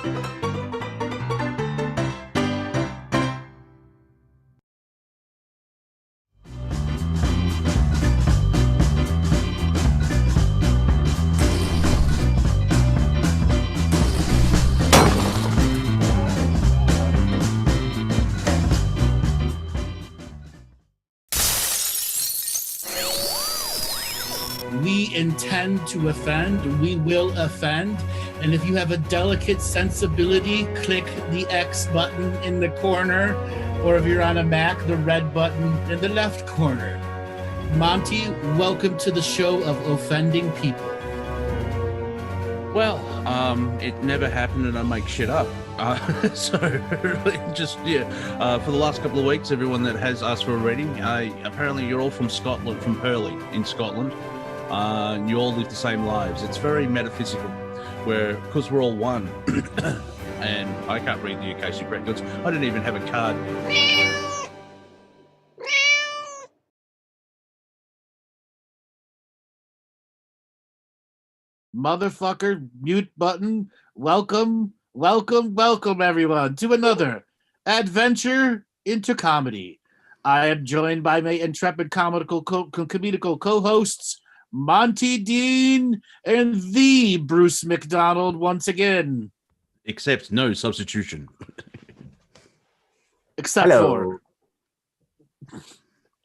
We intend to offend, we will offend, and if you have a delicate sensibility, click the X button in the corner, or if you're on a Mac, the red button in the left corner. Monty, welcome to the show of offending people. Well, it never happened and I make shit up. So just, for the last couple of weeks, everyone that has asked for a reading, apparently you're all from Scotland, from Hurley in Scotland. You all live the same lives. It's very metaphysical, because we're all one. And I can't read the Akashic Records. I don't even have a card. Motherfucker, mute button. Welcome everyone to another adventure into comedy. I am joined by my intrepid comedical co-hosts, Monty Dean and the Bruce McDonald once again. Except no substitution. Except for...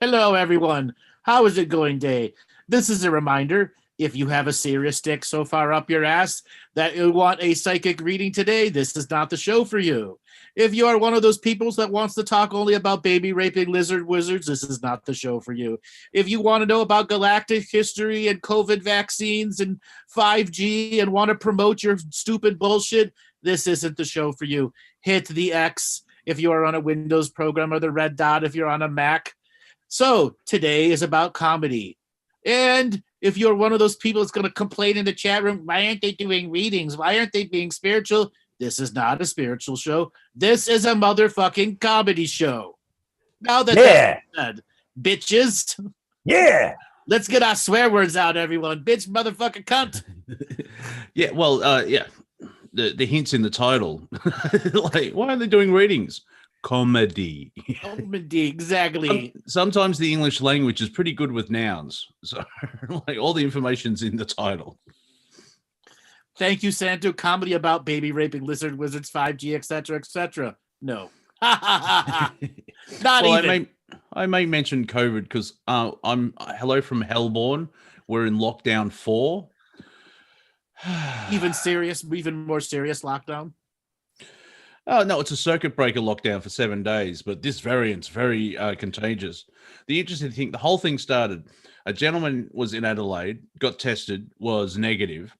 Hello, everyone. How is it going day? This is a reminder, if you have a serious stick so far up your ass that you want a psychic reading today, this is not the show for you. If you are one of those people that wants to talk only about baby raping lizard wizards, this is not the show for you. If you want to know about galactic history and COVID vaccines and 5G and want to promote your stupid bullshit, this isn't the show for you. Hit the X if you are on a Windows program or the red dot if you're on a Mac. So today is about comedy. And if you're one of those people that's going to complain in the chat room, why aren't they doing readings? Why aren't they being spiritual? This is not a spiritual show. This is a motherfucking comedy show. Now that that's said, bitches. Yeah. Let's get our swear words out, everyone. Bitch, motherfucking cunt. Yeah, well, the hints in the title. Like, why are they doing readings? Comedy. Comedy, exactly. Sometimes the English language is pretty good with nouns. So, like, all the information's in the title. Thank you, Santo. Comedy about baby raping lizard wizards, 5G, etc., etc. No. Not well, even. I may mention COVID because I'm hello from Hellborn. We're in lockdown 4. Even more serious lockdown? Oh, no, it's a circuit breaker lockdown for 7 days, but this variant's very contagious. The interesting thing, the whole thing started, a gentleman was in Adelaide, got tested, was negative,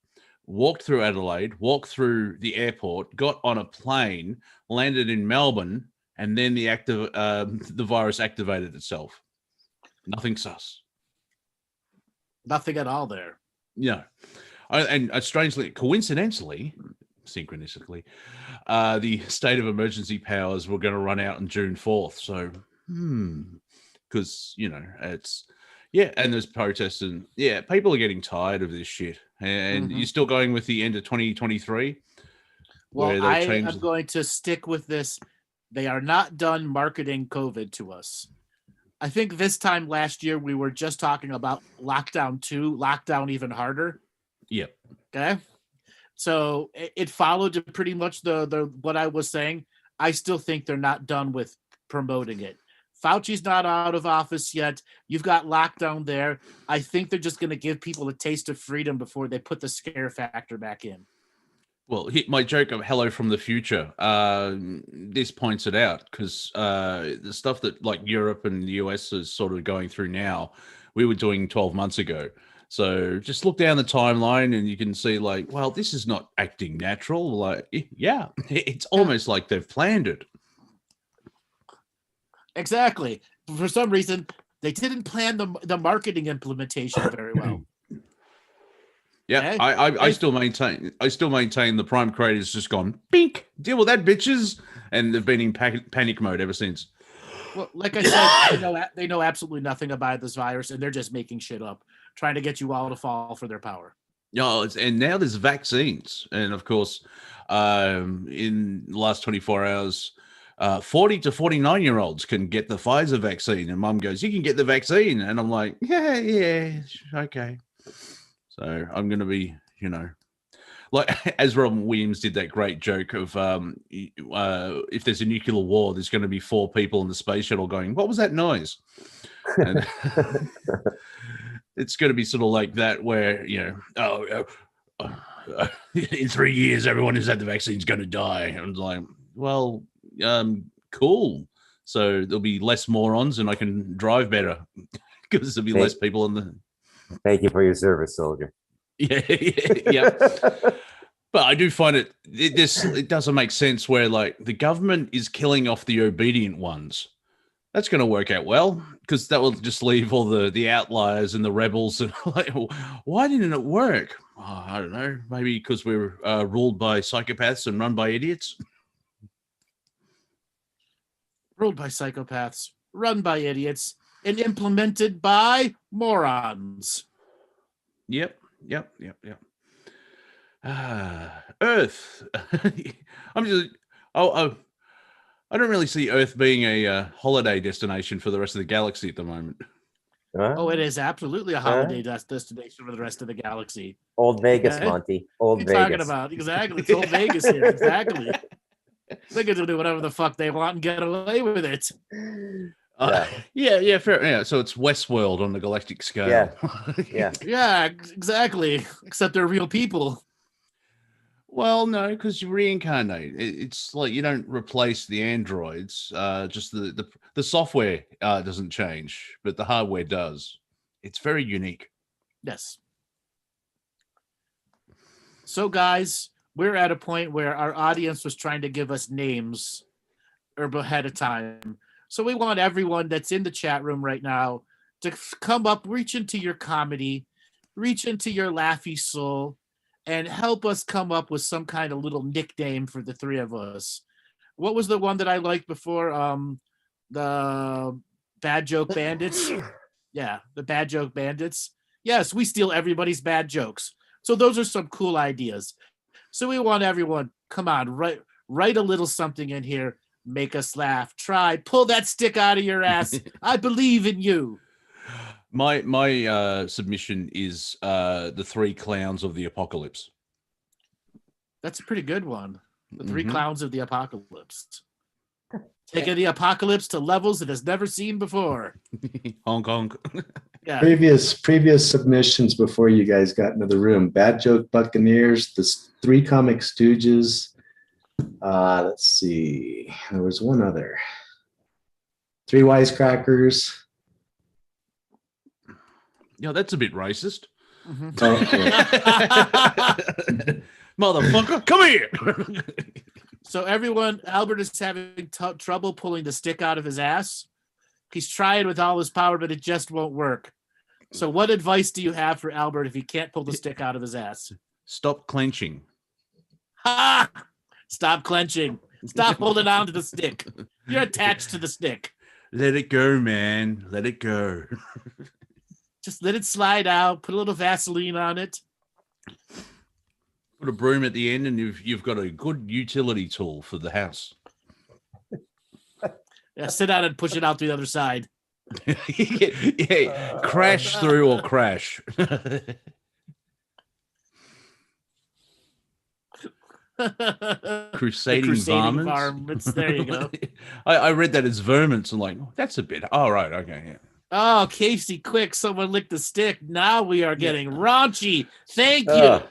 walked through Adelaide, walked through the airport, got on a plane, landed in Melbourne, and then the virus activated itself. Nothing sus. Nothing at all there. Yeah. And strangely, coincidentally, synchronistically, the state of emergency powers were going to run out on June 4th. So, because, it's, and there's protests and, people are getting tired of this shit. And you're still going with the end of 2023? Well, I am going to stick with this. They are not done marketing COVID to us. I think this time last year, we were just talking about lockdown 2, lockdown even harder. Yep. Okay. So it followed pretty much the what I was saying. I still think they're not done with promoting it. Fauci's not out of office yet. You've got lockdown there. I think they're just going to give people a taste of freedom before they put the scare factor back in. Well, my joke of hello from the future, this points it out because the stuff that like Europe and the US is sort of going through now, we were doing 12 months ago. So just look down the timeline and you can see like, well, this is not acting natural. Like, yeah, it's almost like they've planned it. Exactly. For some reason, they didn't plan the marketing implementation very well. Yeah, okay. I still maintain the Prime creator's just gone, bink, deal with that, bitches. And they've been in panic mode ever since. Well, like I said, they know absolutely nothing about this virus, and they're just making shit up, trying to get you all to fall for their power. Yeah, and now there's vaccines, and of course, in the last 24 hours, 40 to 49-year-olds can get the Pfizer vaccine, and Mum goes, "You can get the vaccine," and I'm like, "Yeah, okay." So I'm going to be, like as Robin Williams did that great joke of, if there's a nuclear war, there's going to be 4 people in the space shuttle going, "What was that noise?" And it's going to be sort of like that, where in 3 years, everyone who's had the vaccine is going to die. And it's like, well, cool. So there'll be less morons, and I can drive better because there'll be less people in the. Thank you for your service, soldier. Yeah. But I do find it doesn't make sense where, like, the government is killing off the obedient ones. That's going to work out well, because that will just leave all the outliers and the rebels. And like, why didn't it work? Oh, I don't know. Maybe because we're ruled by psychopaths and run by idiots. Ruled by psychopaths, run by idiots, and implemented by morons. Yep. Earth. I don't really see Earth being a holiday destination for the rest of the galaxy at the moment. Oh, it is absolutely a holiday destination for the rest of the galaxy. Old Vegas, Monty. Old Vegas. What are you talking about? Exactly. It's old Vegas here. Exactly. They get to do whatever the fuck they want and get away with it. Yeah, fair. Yeah, so it's Westworld on the galactic scale. Yeah. Exactly. Except they're real people. Well, no, because you reincarnate. It's like you don't replace the androids. Just the software doesn't change, but the hardware does. It's very unique. Yes. So, guys, we're at a point where our audience was trying to give us names ahead of time. So we want everyone that's in the chat room right now to come up, reach into your comedy, reach into your laughy soul, and help us come up with some kind of little nickname for the three of us. What was the one that I liked before? The Bad Joke Bandits? Yeah, the Bad Joke Bandits. Yes, we steal everybody's bad jokes. So those are some cool ideas. So we want everyone, come on, write a little something in here. Make us laugh. Try. Pull that stick out of your ass. I believe in you. My submission is the 3 clowns of the apocalypse. That's a pretty good one. The 3 clowns of the apocalypse. Taking the apocalypse to levels it has never seen before. Hong Kong. Yeah. Previous submissions before you guys got into the room. Bad Joke Buccaneers, the 3 Comic Stooges. Let's see. There was one other. 3 Wisecrackers. Yeah, that's a bit racist. Motherfucker, come here. So everyone, Albert is having trouble pulling the stick out of his ass. He's trying with all his power, but it just won't work. So what advice do you have for Albert if he can't pull the stick out of his ass? Stop clenching. Ha! Stop clenching. Stop holding on to the stick. You're attached to the stick. Let it go, man. Let it go. Just let it slide out. Put a little Vaseline on it. Put a broom at the end, and you've got a good utility tool for the house. Yeah, sit down and push it out to the other side. Yeah, crash through or crash. Crusading varmints. There you go. I read that as vermints. I'm like, that's a bit. Oh, right. Okay. Yeah. Oh, Casey, quick. Someone licked the stick. Now we are getting raunchy. Thank you.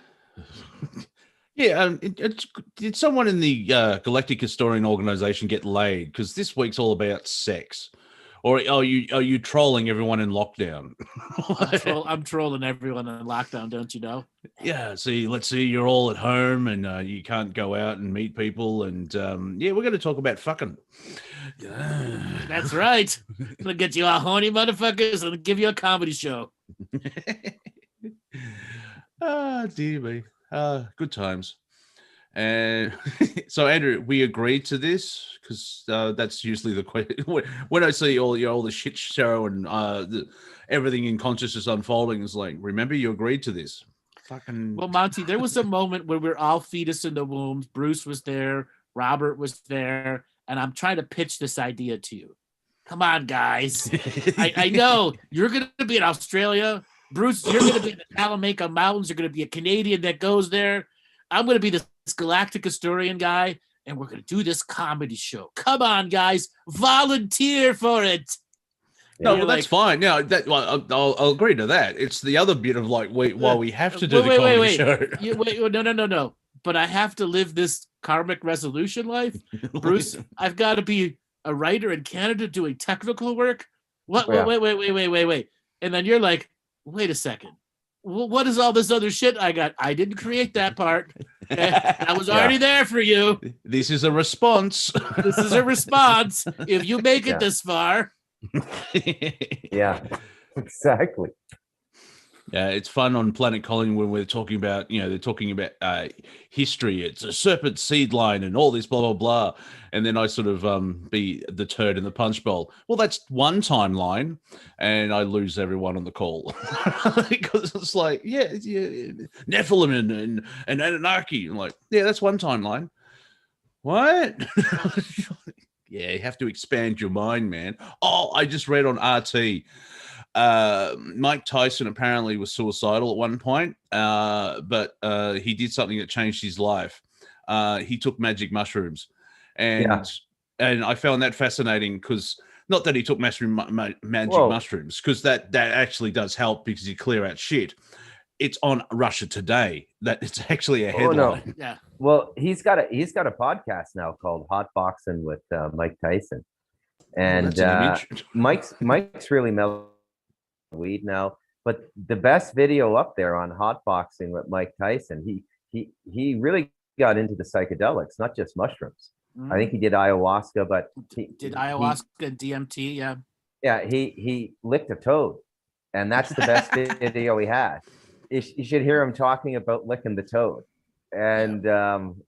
Yeah. Did someone in the Galactic Historian Organization get laid? Because this week's all about sex. Or are you trolling everyone in lockdown? I'm trolling everyone in lockdown, don't you know? Yeah, let's see, you're all at home and you can't go out and meet people. And we're going to talk about fucking. That's right. I'm going to get you all horny motherfuckers and give you a comedy show. Dear me. Good times. And so, Andrew, we agreed to this because that's usually the question. When I see all the shit show and everything in consciousness unfolding, is like, remember, you agreed to this. Fucking. Well, Monty, there was a moment where we're all fetus in the wombs. Bruce was there, Robert was there, and I'm trying to pitch this idea to you. Come on, guys. I know you're going to be in Australia. Bruce, you're going to be in the Talamanca Mountains. You're going to be a Canadian that goes there. I'm going to be this Galactic historian guy, and we're going to do this comedy show. Come on, guys. Volunteer for it. No, well, that's fine. Yeah, I'll agree to that. It's the other bit of like, while we have to do the comedy show. No. But I have to live this karmic resolution life. Bruce, I've got to be a writer in Canada doing technical work. What? Yeah. Wait. And then you're like, wait a second. What is all this other shit I got? I didn't create that part. I was already there for you. This is a response. This is a response. If you make it this far. Yeah, exactly. Yeah, it's fun on Planet Colin when we're talking about, they're talking about history. It's a serpent seed line and all this blah, blah, blah. And then I sort of be the turd in the punch bowl. Well, that's one timeline. And I lose everyone on the call. Because it's like, Nephilim and Anunnaki. I'm like, yeah, that's one timeline. What? Yeah, you have to expand your mind, man. Oh, I just read on RT. Mike Tyson apparently was suicidal at one point, but he did something that changed his life. He took magic mushrooms, and I found that fascinating because not that he took magic mushrooms, because that actually does help because you clear out shit. It's on Russia Today. That it's actually a headline. Oh, no. Yeah. Well, he's got a podcast now called Hot Boxing with Mike Tyson, and Mike's really mellow weed now. But the best video up there on Hot Boxing with Mike Tyson, he really got into the psychedelics, not just mushrooms. I think he did ayahuasca, but he did ayahuasca and DMT. Yeah, he licked a toad, and that's the best video he had. You should hear him talking about licking the toad, and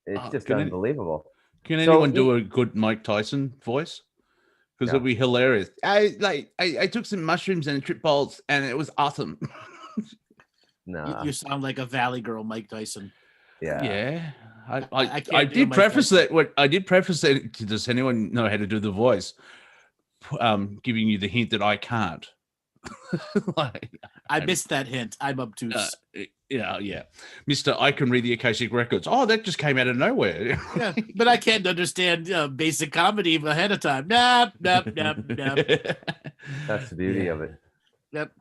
it's just unbelievable. Can anyone do a good Mike Tyson voice? Because it'd be hilarious. I took some mushrooms and trip balls, and it was awesome. No, you sound like a Valley Girl, Mike Tyson. Yeah. I did preface that. I did preface that. Does anyone know how to do the voice? Giving you the hint that I can't. I missed that hint. I'm obtuse. Yeah. Mr. I can read the Akashic Records. Oh, that just came out of nowhere. Yeah, but I can't understand basic comedy ahead of time. Nope. That's the beauty of it. Yep.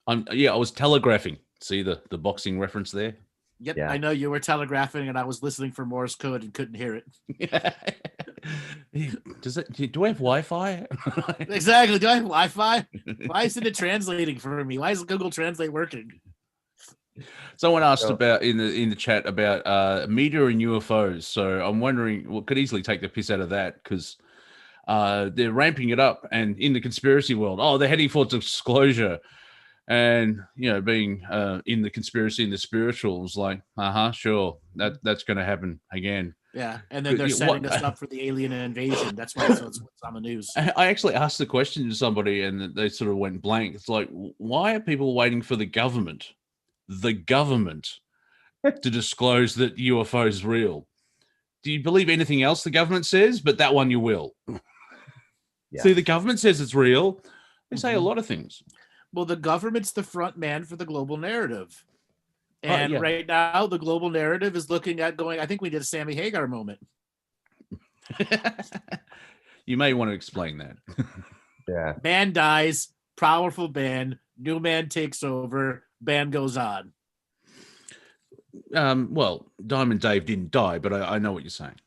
I was telegraphing. See the boxing reference there? Yep. Yeah. I know you were telegraphing, and I was listening for Morse code and couldn't hear it. Do I have Wi-Fi? Exactly. Do I have Wi-Fi? Why isn't it translating for me? Why is Google Translate working? Someone asked about in the chat about media and UFOs. So I'm wondering, could easily take the piss out of that because they're ramping it up, and in the conspiracy world, they're heading for disclosure. And being in the conspiracy and the spirituals, like, sure, that's going to happen again. Yeah, and then they're setting us up for the alien invasion. That's why it's on the news. I actually asked the question to somebody, and they sort of went blank. It's like, why are people waiting for the government to disclose that UFO is real? Do you believe anything else the government says? But that one you will. Yeah. See, the government says it's real. They say a lot of things. Well, the government's the front man for the global narrative. And right now, the global narrative is looking at going, I think we did a Sammy Hagar moment. You may want to explain that. Yeah. Man dies, powerful band, new man takes over, band goes on. Well, Diamond Dave didn't die, but I know what you're saying.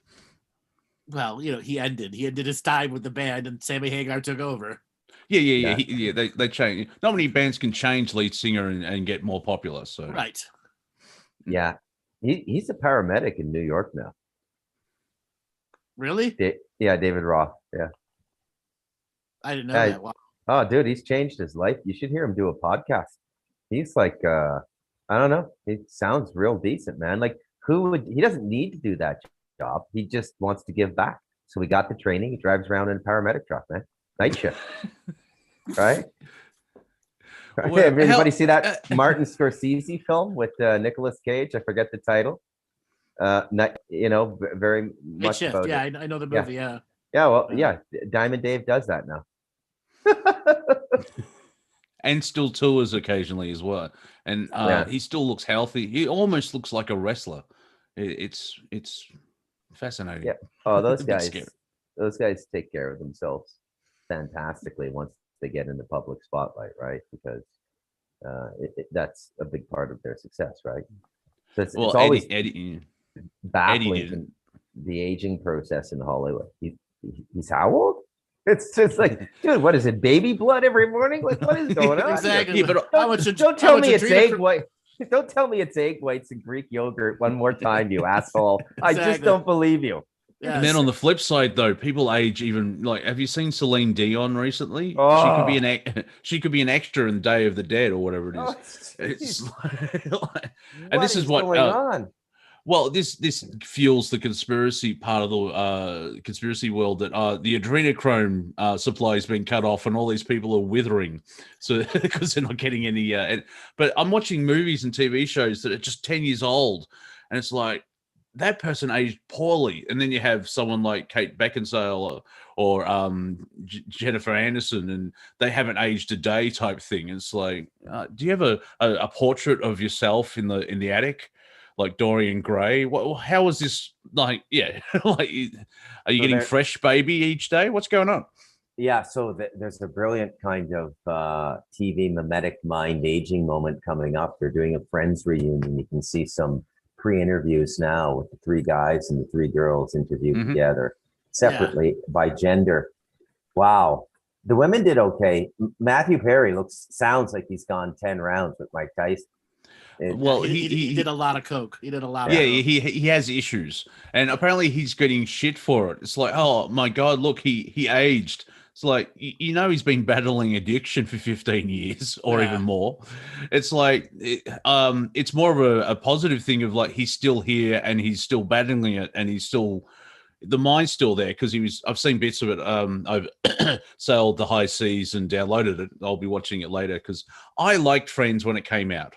Well, he ended his time with the band, and Sammy Hagar took over. Yeah. They change. Not many bands can change lead singer and get more popular. So right. Yeah, he's a paramedic in New York now. Really? Yeah, David Roth. Yeah. I didn't know that. Wow. Oh, dude, he's changed his life. You should hear him do a podcast. He's like, I don't know. He sounds real decent, man. Like, he doesn't need to do that job. He just wants to give back. So we got the training. He drives around in a paramedic truck, man. Night shift. Right? Well, Everybody see that Martin Scorsese film with Nicolas Cage? I forget the title. Very much Shift. about Yeah, it. I know the movie. Yeah. Yeah, well, yeah. Diamond Dave does that now. And still tours occasionally as well. And he still looks healthy. He almost looks like a wrestler. It's fascinating. Yeah. Oh, those A bit guys. scary. Those guys take care of themselves fantastically once they get in the public spotlight, right? Because that's a big part of their success, right? So it's always baffling the aging process in Hollywood. He's how old? It's just like, dude, what is it? Baby blood every morning? Like, what is going on? Exactly. Yeah, but don't tell me it's egg white. Don't tell me it's egg whites and Greek yogurt one more time, you asshole. Exactly. I just don't believe you. Yes. And then on the flip side, though, people age even. Like, have you seen Celine Dion recently? Oh. She could be an extra in Day of the Dead or whatever it is. It's and this is what going on. Well, this fuels the conspiracy part of the conspiracy world that the adrenochrome supply has been cut off and all these people are withering, so because they're not getting any. But I'm watching movies and TV shows that are just 10 years old, and it's like that person aged poorly, and then you have someone like Kate Beckinsale or Jennifer Aniston, and they haven't aged a day type thing. It's like, do you have a portrait of yourself in the attic? Like Dorian Gray. How is this like? Yeah, like, are you getting fresh baby each day? What's going on? Yeah, so there's a brilliant kind of TV mimetic mind aging moment coming up. They're doing a Friends reunion. You can see some pre-interviews now with the three guys and the three girls interviewed together separately by gender. Wow, the women did okay. Matthew Perry sounds like he's gone 10 rounds with Mike Tyson. Well, he did a lot of coke. He did a lot. Yeah, he has issues, and apparently he's getting shit for it. It's like, oh my god, look, he aged. It's like, he's been battling addiction for 15 years or even more. It's like, it's more of a positive thing of like, he's still here and he's still battling it, and the mind's still there because I've seen bits of it. I've sailed the high seas and downloaded it. I'll be watching it later because I liked Friends when it came out.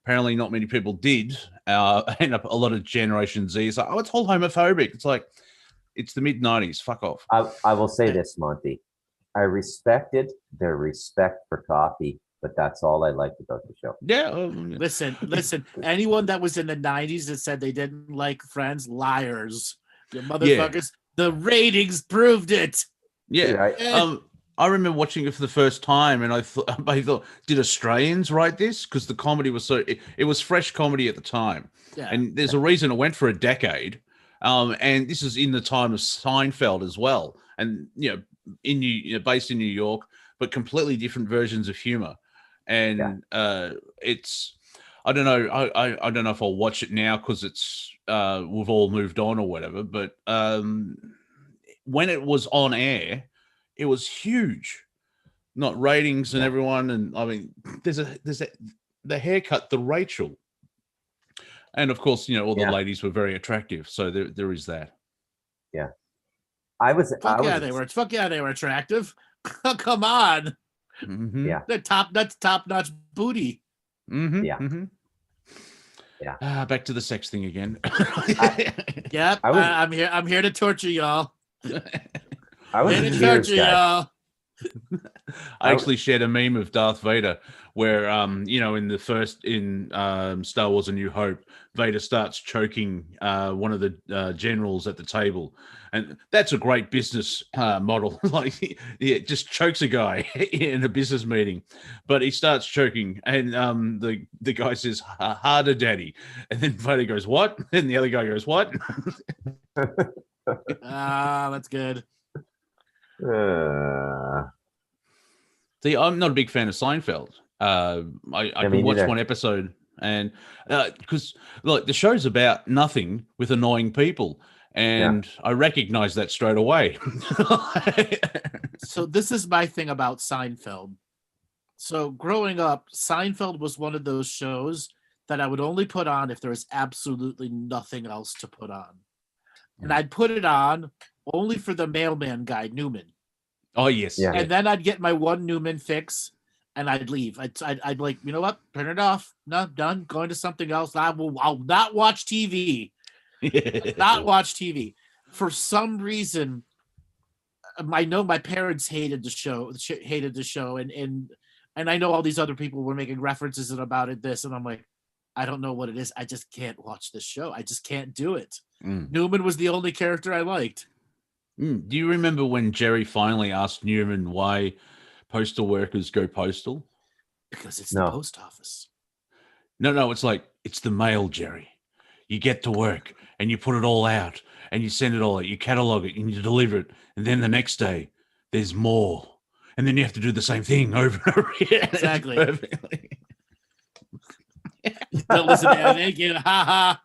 Apparently not many people did, and a lot of Generation Z is like, oh, it's all homophobic. It's like, it's the mid-90s. Fuck off. I will say this, Monty. I respected their respect for coffee, but that's all I liked about the show. Yeah. Listen. Anyone that was in the 90s that said they didn't like Friends, liars. You motherfuckers. Yeah. The ratings proved it. Yeah. I remember watching it for the first time, and I thought, did Australians write this? Because the comedy was it was fresh comedy at the time, and there's a reason it went for a decade. And this is in the time of Seinfeld as well, and based in New York, but completely different versions of humor. And it's, I don't know, I don't know if I'll watch it now because it's we've all moved on or whatever. But when it was on air, it was huge, not ratings and everyone. And I mean, there's the haircut, the Rachel, and of course, all the ladies were very attractive. So there is that. Yeah, they were attractive. Come on. Mm-hmm. Yeah, that's top notch booty. Mm-hmm. Yeah. Mm-hmm. Yeah. Back to the sex thing again. I'm here to torture y'all. I was in tears, y'all. I actually shared a meme of Darth Vader where, in Star Wars: A New Hope, Vader starts choking one of the generals at the table, and that's a great business model. Like, just chokes a guy in a business meeting, but he starts choking, and the guy says, "Harder, Daddy," and then Vader goes, "What?" And the other guy goes, "What?" That's good. See, I'm not a big fan of Seinfeld. I could watch one episode, and because the show's about nothing with annoying people, and I recognize that straight away. So this is my thing about Seinfeld. So growing up, Seinfeld was one of those shows that I would only put on if there was absolutely nothing else to put on. And I'd put it on only for the mailman guy, Newman. Oh, yes. Yeah. And then I'd get my one Newman fix, and I'd leave. I'd like, you know what? Turn it off. No, done. Going to something else. I'll not watch TV. Not watch TV. For some reason, I know my parents hated the show. And I know all these other people were making references about it. This, and I'm like, I don't know what it is. I just can't watch this show. I just can't do it. Newman was the only character I liked. Do you remember when Jerry finally asked Newman why postal workers go postal? Because it's the post office. No, it's like, it's the mail, Jerry. You get to work and you put it all out and you send it all out, you catalog it and you deliver it. And then the next day, there's more. And then you have to do the same thing over and over again. Exactly. Don't listen to anything. Ha ha.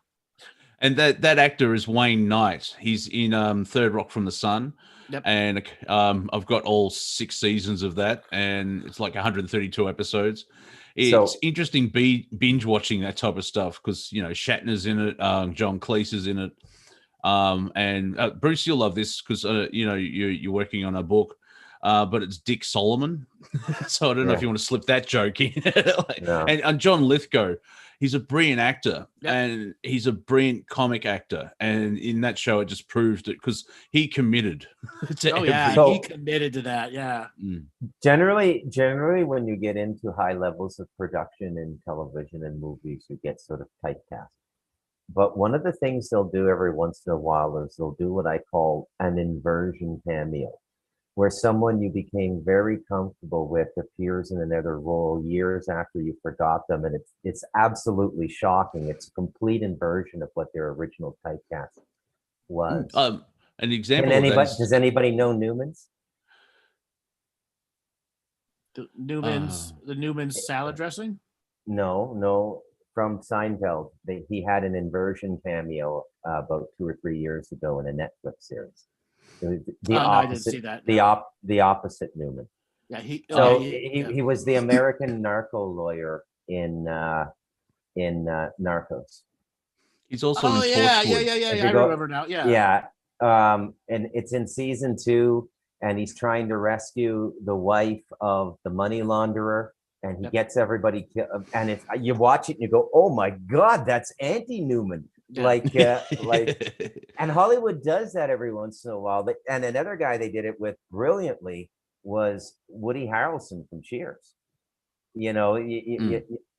And that actor is Wayne Knight. He's in Third Rock from the Sun. Yep. And I've got all 6 seasons of that, and it's like 132 episodes. It's interesting binge watching that type of stuff because, you know, Shatner's in it, John Cleese is in it. And Bruce, you'll love this because, you know, you're working on a book, but it's Dick Solomon. So I don't know if you want to slip that joke in. And John Lithgow, he's a brilliant actor and he's a brilliant comic actor. And in that show, it just proved it because he committed. He committed to that. Yeah. Generally, when you get into high levels of production in television and movies, you get sort of typecast. But one of the things they'll do every once in a while is they'll do what I call an inversion cameo, where someone you became very comfortable with appears in another role years after you forgot them, and it's absolutely shocking. It's a complete inversion of what their original typecast was. An example. Does anybody know Newman's? The Newman's salad dressing? No. From Seinfeld, he had an inversion cameo about 2 or 3 years ago in a Netflix series. The opposite, I didn't see that. No. The opposite Newman. Yeah, he was the American narco lawyer in Narcos. He's also in Torchwood. I remember now. Yeah. And it's in season 2, and he's trying to rescue the wife of the money launderer, and he gets everybody killed. And you watch it and you go, "Oh my God, that's anti-Newman." Yeah. And Hollywood does that every once in a while. And another guy they did it with brilliantly was Woody Harrelson from Cheers. You know,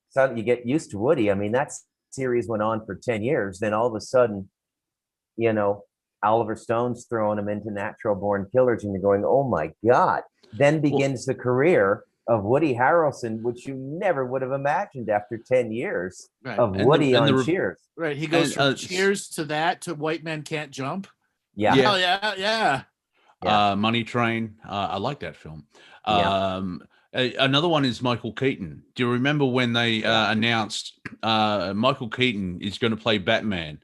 so you get used to Woody. I mean, that series went on for 10 years. Then all of a sudden, you know, Oliver Stone's throwing him into Natural Born Killers, and you're going, "Oh my God." Then begins the career of Woody Harrelson, which you never would have imagined after 10 years of Woody on Cheers. Right. He goes from Cheers to that to White Men Can't Jump. Yeah. Oh, yeah. Money Train. I like that film. Another one is Michael Keaton. Do you remember when they announced Michael Keaton is going to play Batman?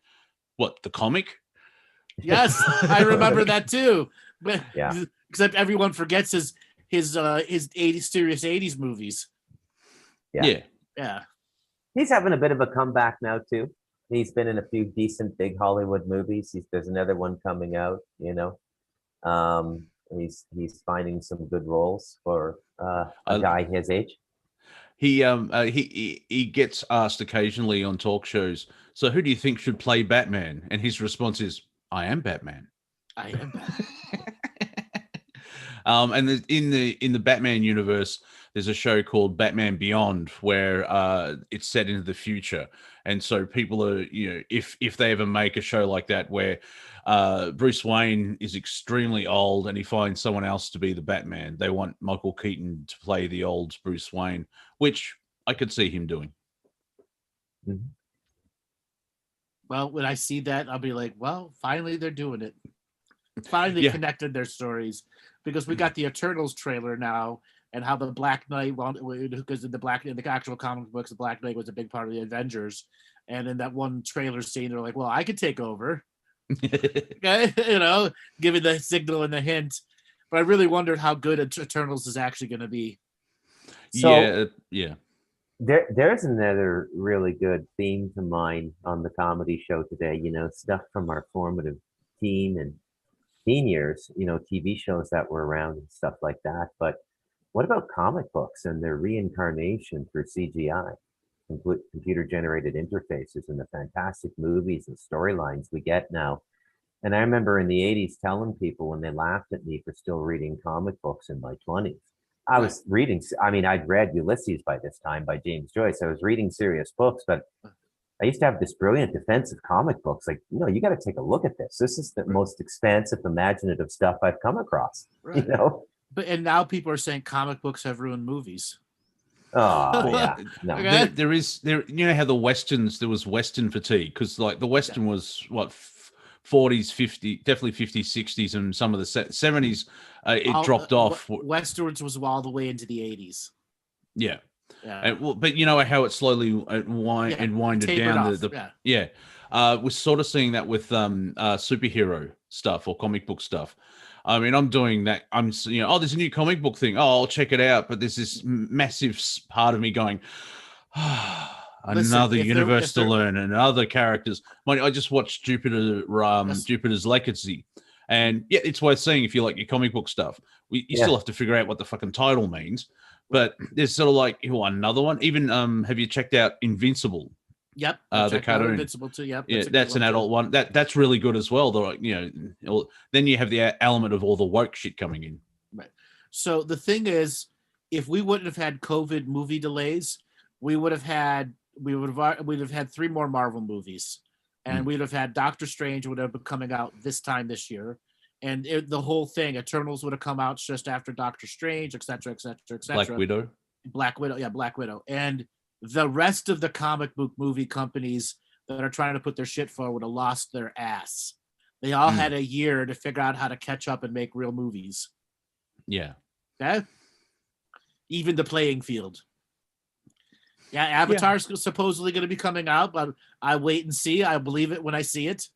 What, the comic? Yes, I remember that too. But except everyone forgets his 80s serious 80s movies. Yeah. He's having a bit of a comeback now too. He's been in a few decent big Hollywood movies. There's another one coming out, you know. He's finding some good roles for a guy his age. He gets asked occasionally on talk shows, so who do you think should play Batman? And his response is, "I am Batman." I am Batman. And in the Batman universe, there's a show called Batman Beyond where it's set into the future, and so people are, you know, if they ever make a show like that where Bruce Wayne is extremely old and he finds someone else to be the Batman, they want Michael Keaton to play the old Bruce Wayne, which I could see him doing. Mm-hmm. Well, when I see that, I'll be like, well, finally they're doing it. Finally connected their stories, because we got the Eternals trailer now, and how the Black Knight, because in the actual comic books, the Black Knight was a big part of the Avengers, and in that one trailer scene, they're like, well, I could take over. Okay, you know, giving the signal and the hint. But I really wondered how good Eternals is actually going to be. So, There's another really good theme to mine on the comedy show today. You know, stuff from our formative teen years. You know, TV shows that were around and stuff like that. But what about comic books and their reincarnation through CGI, computer-generated interfaces, and the fantastic movies and storylines we get now? And I remember in the 80s telling people when they laughed at me for still reading comic books in my 20s. I was reading, I mean, I'd read Ulysses by this time by James Joyce. I was reading serious books, but I used to have this brilliant defense of comic books. Like, you got to take a look at this. This is the most expansive, imaginative stuff I've come across, you know? And now people are saying comic books have ruined movies. Oh, yeah. No. There is, you know how the Westerns, there was Western fatigue, because like the Western was what, 40s, 50, definitely 50s, 60s, and some of the 70s, it dropped off. Westerns was all the way into the 80s. Yeah. But you know how it slowly winded down. We're sort of seeing that with superhero stuff or comic book stuff. I mean, I'm doing that. I'm, there's a new comic book thing. Oh, I'll check it out. But there's this massive part of me going, another universe to learn and other characters. I just watched Jupiter's Legacy, and it's worth seeing if you like your comic book stuff. You still have to figure out what the fucking title means, but there's sort of like another one. Even have you checked out Invincible? Yep, the cartoon. Invincible too. Yep, that's an adult one. That's really good as well. Though, then you have the element of all the woke shit coming in. Right. So the thing is, if we wouldn't have had COVID movie delays, we'd have had 3 more Marvel movies, and we'd have had Doctor Strange would have been coming out this time this year, and the whole thing, Eternals would have come out just after Doctor Strange, etc., etc., etc. Black Widow, and the rest of the comic book movie companies that are trying to put their shit forward have lost their ass. They all had a year to figure out how to catch up and make real movies. Yeah. Okay? Even the playing field. Yeah, Avatar's supposedly going to be coming out, but I wait and see. I believe it when I see it.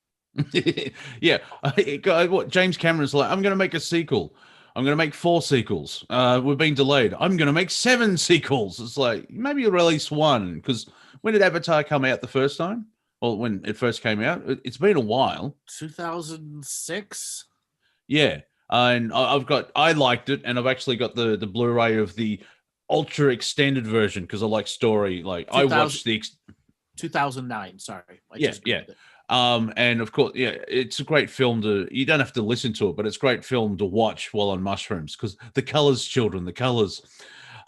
What James Cameron's like, I'm going to make a sequel. I'm going to make 4 sequels. We've been delayed. I'm going to make 7 sequels. It's like, maybe you'll release 1. Because when did Avatar come out the first time? Well, when it first came out? It's been a while. 2006? Yeah. And I liked it. And I've actually got the Blu-ray of the ultra extended version because I like story. Like I watched the 2009. Sorry. And of course, it's a great film you don't have to listen to it, but it's a great film to watch while on mushrooms because the colors, children, the colors.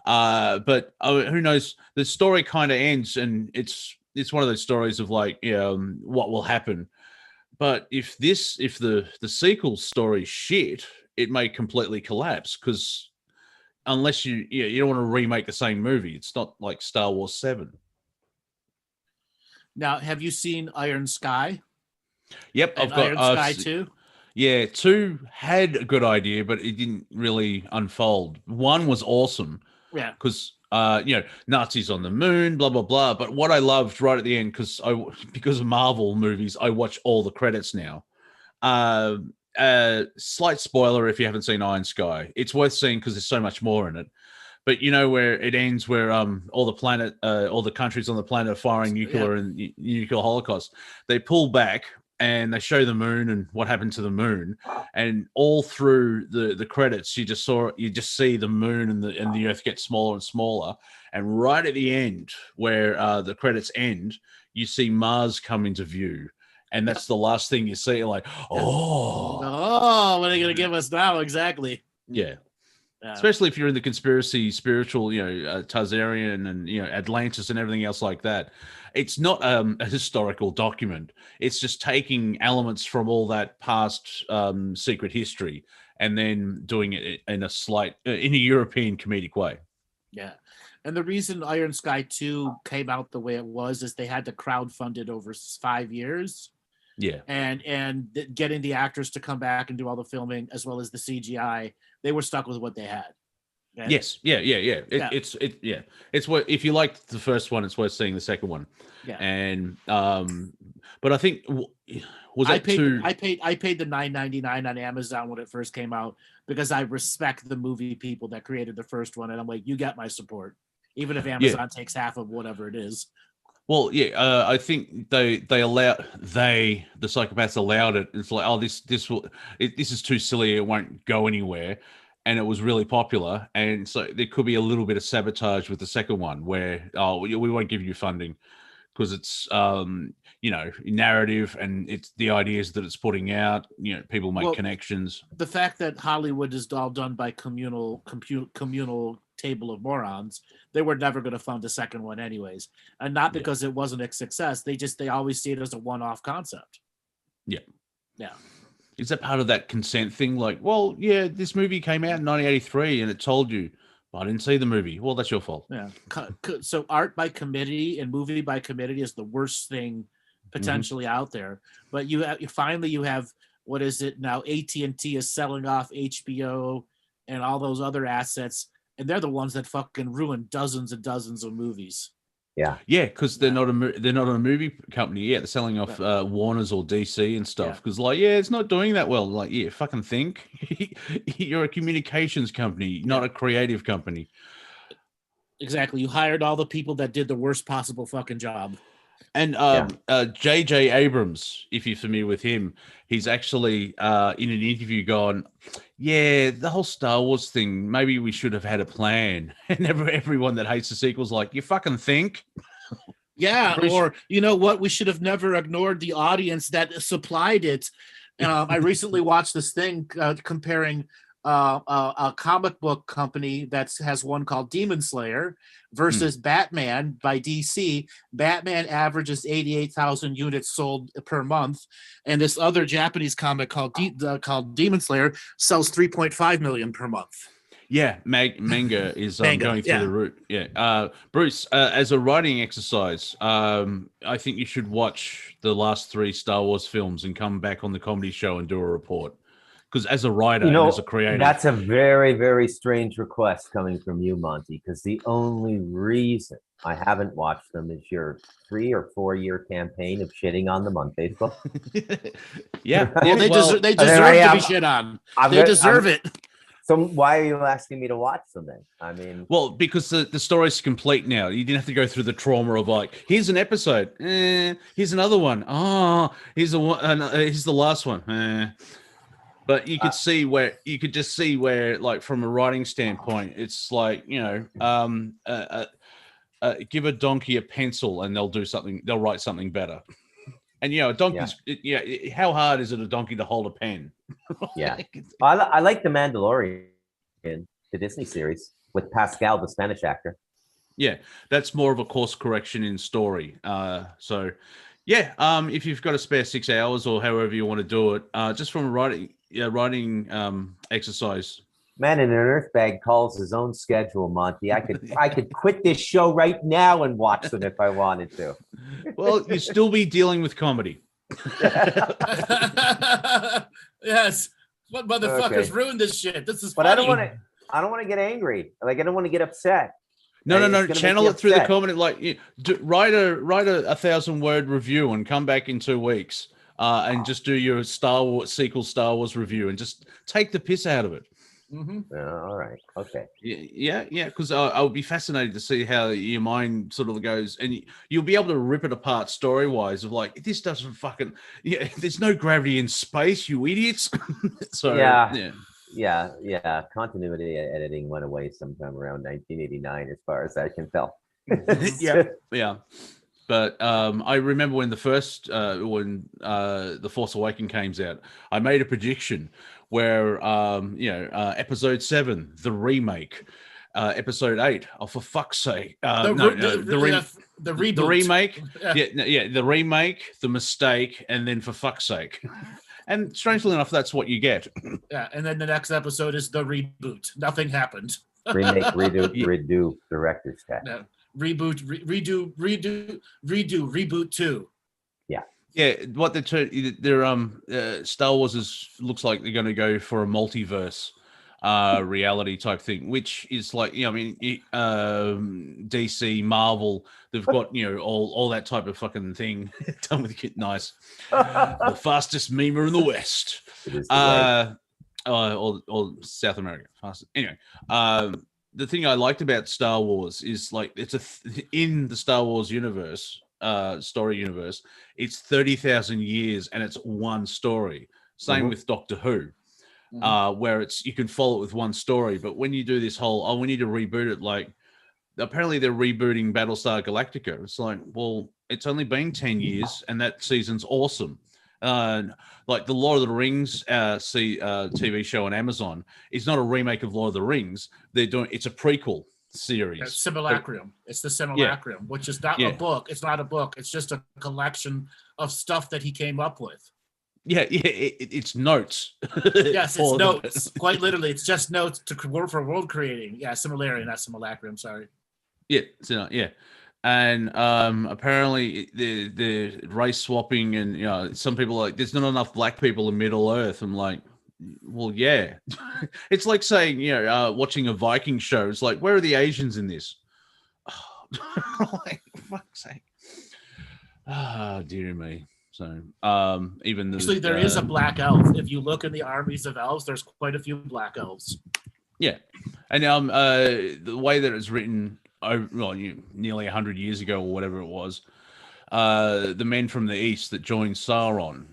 But who knows? The story kind of ends, and it's one of those stories of like, what will happen. But if the sequel story shit, it may completely collapse because unless you don't want to remake the same movie. It's not like Star Wars 7. Now, have you seen Iron Sky? Yep, I've got Iron Sky 2. Yeah, 2 had a good idea, but it didn't really unfold. 1 was awesome. Yeah. Because Nazis on the moon, blah blah blah. But what I loved right at the end, because of Marvel movies, I watch all the credits now. Slight spoiler if you haven't seen Iron Sky. It's worth seeing because there's so much more in it. But you know where it ends, where all the countries on the planet are firing nuclear and nuclear holocaust. They pull back and they show the moon and what happened to the moon. And all through the credits, you just see the moon and the Earth get smaller and smaller. And right at the end, where the credits end, you see Mars come into view. And that's the last thing you see. Like, what are they going to give us now? Exactly. Yeah. Especially if you're in the conspiracy, spiritual, Tazarian and, Atlantis and everything else like that. It's not a historical document. It's just taking elements from all that past secret history and then doing it in a European comedic way. Yeah. And the reason Iron Sky 2 came out the way it was is they had to crowdfund it over 5 years. Yeah. And getting the actors to come back and do all the filming as well as the CGI, they were stuck with what they had. Okay? Yes. Yeah. It's what, if you liked the first one, it's worth seeing the second one. Yeah. And but I think I paid the $9.99 on Amazon when it first came out because I respect the movie people that created the first one, and I'm like, you got my support, even if Amazon takes half of whatever it is. Well, I think the psychopaths allowed it. It's like, this is too silly. It won't go anywhere. and it was really popular, and so there could be a little bit of sabotage with the second one, where we won't give you funding because it's narrative and it's the ideas that it's putting out. People make connections. The fact that Hollywood is all done by communal table of morons, they were never going to fund a second one anyways, and not because it wasn't a success. They always see it as a one-off concept. Yeah. Yeah. Is that part of that consent thing? Like, well, yeah, this movie came out in 1983 and it told you, but I didn't see the movie. Well, that's your fault. Yeah. So art by committee and movie by committee is the worst thing potentially out there. But you have what is it now? AT&T is selling off HBO and all those other assets, and they're the ones that fucking ruin dozens and dozens of movies. Yeah, because they're not a movie company. Yeah, they're selling off Warner's or DC and stuff. Because it's not doing that well. Like, fucking think. You're a communications company, not a creative company. Exactly. You hired all the people that did the worst possible fucking job. And J.J. Abrams, if you're familiar with him, he's actually in an interview gone, the whole Star Wars thing, maybe we should have had a plan. And everyone that hates the sequel's like, you fucking think? Yeah, or you know what? We should have never ignored the audience that supplied it. I recently watched this thing comparing a comic book company that has one called Demon Slayer versus Batman by DC. Batman averages 88,000 units sold per month, and this other Japanese comic called Demon Slayer sells 3.5 million per month. Yeah, manga is going through the route. Yeah, Bruce, as a writing exercise, I think you should watch the last 3 Star Wars films and come back on the comedy show and do a report. Because as a writer and as a creator, that's a very, very strange request coming from you, Monty. Because the only reason I haven't watched them is your 3 or 4 year campaign of shitting on them on Facebook. They deserve to be shit on. They deserve it. So why are you asking me to watch them then? I mean, well, because the story's complete now. You didn't have to go through the trauma of like, here's an episode, here's another one. Oh, here's the last one. But you could just see where, like, from a writing standpoint, it's like, give a donkey a pencil and they'll write something better. And a donkey's how hard is it a donkey to hold a pen? Yeah, I like The Mandalorian, the Disney series with Pascal, the Spanish actor. Yeah, that's more of a course correction in story. If you've got a spare 6 hours or however you want to do it, just from a writing exercise. Man in an earth bag calls his own schedule, Monty. I could quit this show right now and watch them if I wanted to. Well, you'd still be dealing with comedy. Yes. What motherfuckers ruined this shit? This is funny. But I don't want to get angry. Like, I don't want to get upset. No. Channel it through the comedy. Like, write a 1,000-word review and come back in 2 weeks. And just do your Star Wars review and just take the piss out of it. All right. Okay. Yeah. Because I would be fascinated to see how your mind sort of goes, and you'll be able to rip it apart story wise. Of like, this doesn't fucking. Yeah, there's no gravity in space, you idiots. So yeah. Continuity editing went away sometime around 1989, as far as I can tell. Yeah. But I remember when the Force Awakens came out, I made a prediction where episode 7, the remake, episode 8, oh, for fuck's sake, the reboot. The remake, the remake, the mistake, and then for fuck's sake. And strangely enough, that's what you get. Yeah, and then the next episode is the reboot. Nothing happened. Remake, redo, director's cut. No. Reboot, reboot 2. Yeah, what they're Star Wars looks like they're going to go for a multiverse reality type thing, which is like, DC, Marvel, they've got all that type of fucking thing done with it. Nice. The fastest memer in the West. Or South America. Fastest. Anyway, the thing I liked about Star Wars is, like, it's in the Star Wars universe, story universe, it's 30,000 years and it's one story. Same with Doctor Who. where you can follow it with one story. But when you do this whole, we need to reboot it, like apparently they're rebooting Battlestar Galactica. It's like, well, it's only been 10 years and that season's awesome. Like the Lord of the Rings TV show on Amazon is not a remake of Lord of the Rings. It's a prequel series. It's Simulacrum. It's the Simulacrum, which is not a book. It's not a book. It's just a collection of stuff that he came up with. It's notes. Yes, it's notes. Quite literally, it's just notes for world creating. Yeah, Similarium, not Simulacrum. Sorry. Yeah. And apparently the race swapping, and some people are like, there's not enough black people in Middle Earth. I'm like, well, yeah. It's like saying, watching a Viking show. It's like, where are the Asians in this? Like, for fuck's sake. Dear me. So even actually, there is a black elf. If you look in the armies of elves, there's quite a few black elves. Yeah, and the way that it's written, nearly 100 years ago or whatever it was, the men from the east that joined Sauron,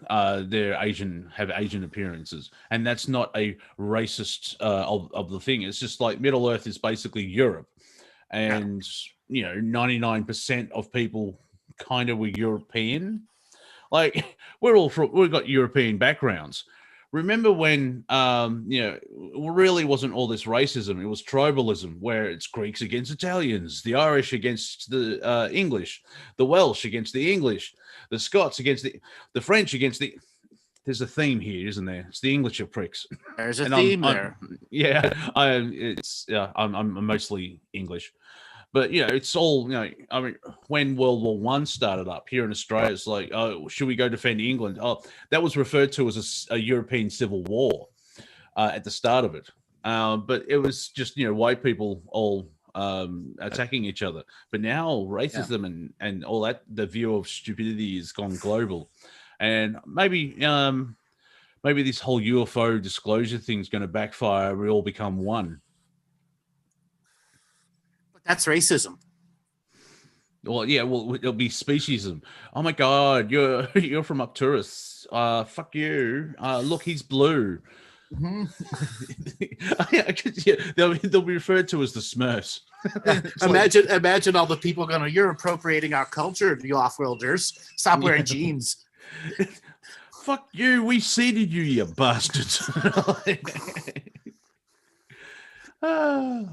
they're have Asian appearances, and that's not a racist of the thing. It's just like Middle Earth is basically Europe, and 99% of people kind of were European. Like we've got European backgrounds. Remember when, really wasn't all this racism. It was tribalism, where it's Greeks against Italians, the Irish against the English, the Welsh against the English, the Scots against the French against the. There's a theme here, isn't there? It's the English are pricks. There's a theme there. I'm mostly English. But, it's all, when World War I started up here in Australia, it's like, oh, should we go defend England? Oh, that was referred to as a European civil war at the start of it. But it was just, white people all attacking each other. But now racism and all that, the view of stupidity has gone global. And maybe this whole UFO disclosure thing is going to backfire. We all become one. That's racism. Well, yeah, it'll be speciesism. Oh my God, you're from Arcturus. Fuck you. Look, he's blue. Mm-hmm. They'll be referred to as the Smurfs. Imagine all the people going, you're appropriating our culture, you off-worlders. Stop wearing jeans. Fuck you. We seeded you, you bastards.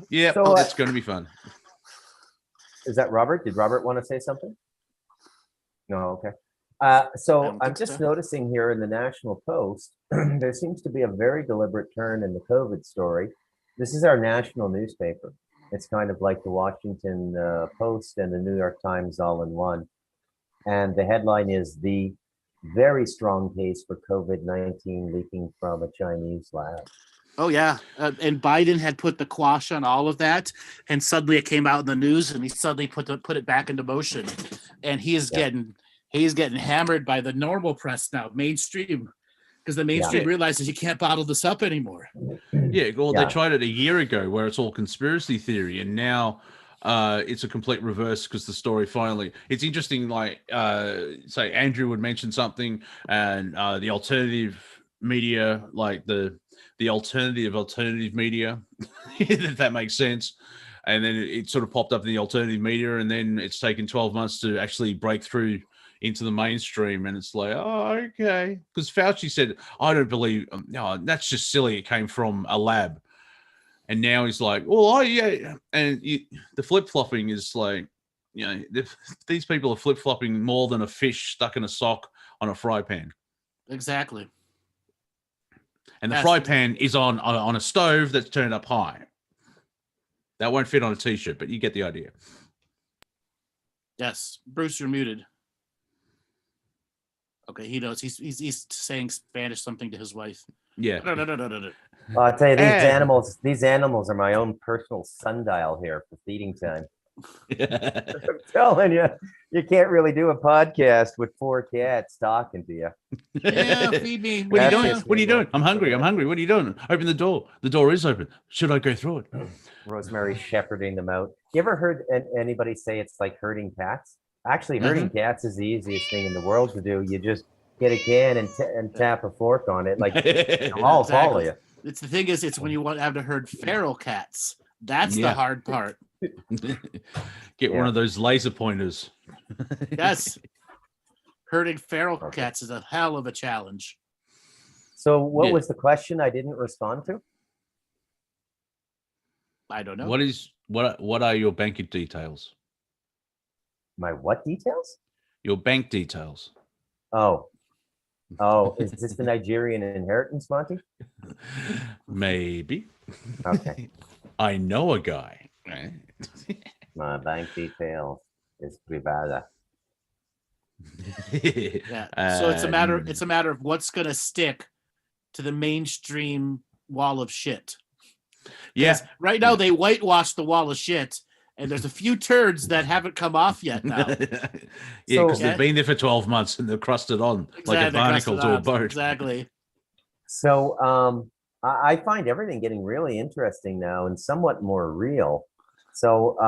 Yeah, so, that's going to be fun. Is that Robert? Did Robert want to say something? No, okay. So I'm just noticing here in the National Post, there seems to be a very deliberate turn in the COVID story. This is our national newspaper. It's kind of like the Washington Post and the New York Times all in one. And the headline is "The Very Strong Case for COVID-19 Leaking from a Chinese Lab." Oh, yeah. And Biden had put the quash on all of that. And suddenly it came out in the news and he suddenly put it back into motion. And he's getting hammered by the normal press now, mainstream, because the mainstream realizes you can't bottle this up anymore. Yeah, well, they tried it a year ago where it's all conspiracy theory. And now it's a complete reverse because the story finally, it's interesting. Like, say Andrew would mention something and the alternative media, like the alternative media, if that makes sense. And then it sort of popped up in the alternative media, and then it's taken 12 months to actually break through into the mainstream. And it's like, oh, okay. Because Fauci said, I don't believe, no, that's just silly. It came from a lab. And now he's like, well, yeah. And the flip-flopping is like, these people are flip-flopping more than a fish stuck in a sock on a fry pan. Exactly. And the fry pan is on a stove that's turned up high. That won't fit on a T-shirt, but you get the idea. Yes. Bruce, you're muted. Okay, he knows. He's saying Spanish something to his wife. Yeah. No. Well, I'll tell you, these animals are my own personal sundial here for feeding time. I'm telling you, you can't really do a podcast with 4 cats talking to you. Yeah, feed me. What are you doing? What are you doing? I'm hungry. What are you doing? Open the door. The door is open. Should I go through it? Rosemary shepherding them out. You ever heard anybody say it's like herding cats? Actually, herding cats is the easiest thing in the world to do. You just get a can and tap a fork on it, like they'll all follow you. It's the thing is, it's when you want to have to herd feral cats. That's the hard part. Get one of those laser pointers. Yes. Herding feral cats is a hell of a challenge. So what was the question I didn't respond to? I don't know. What are your bank details? My what details? Your bank details. Oh, is this the Nigerian inheritance, Monty? Maybe. Okay. I know a guy. My bank details is privada. Yeah. So it's a matter of what's going to stick to the mainstream wall of shit. Yes. Right now they whitewash the wall of shit, and there's a few turds that haven't come off yet now. Yeah, because they've been there for 12 months and they're crusted on like a barnacle to a boat. Exactly. So I find everything getting really interesting now and somewhat more real. So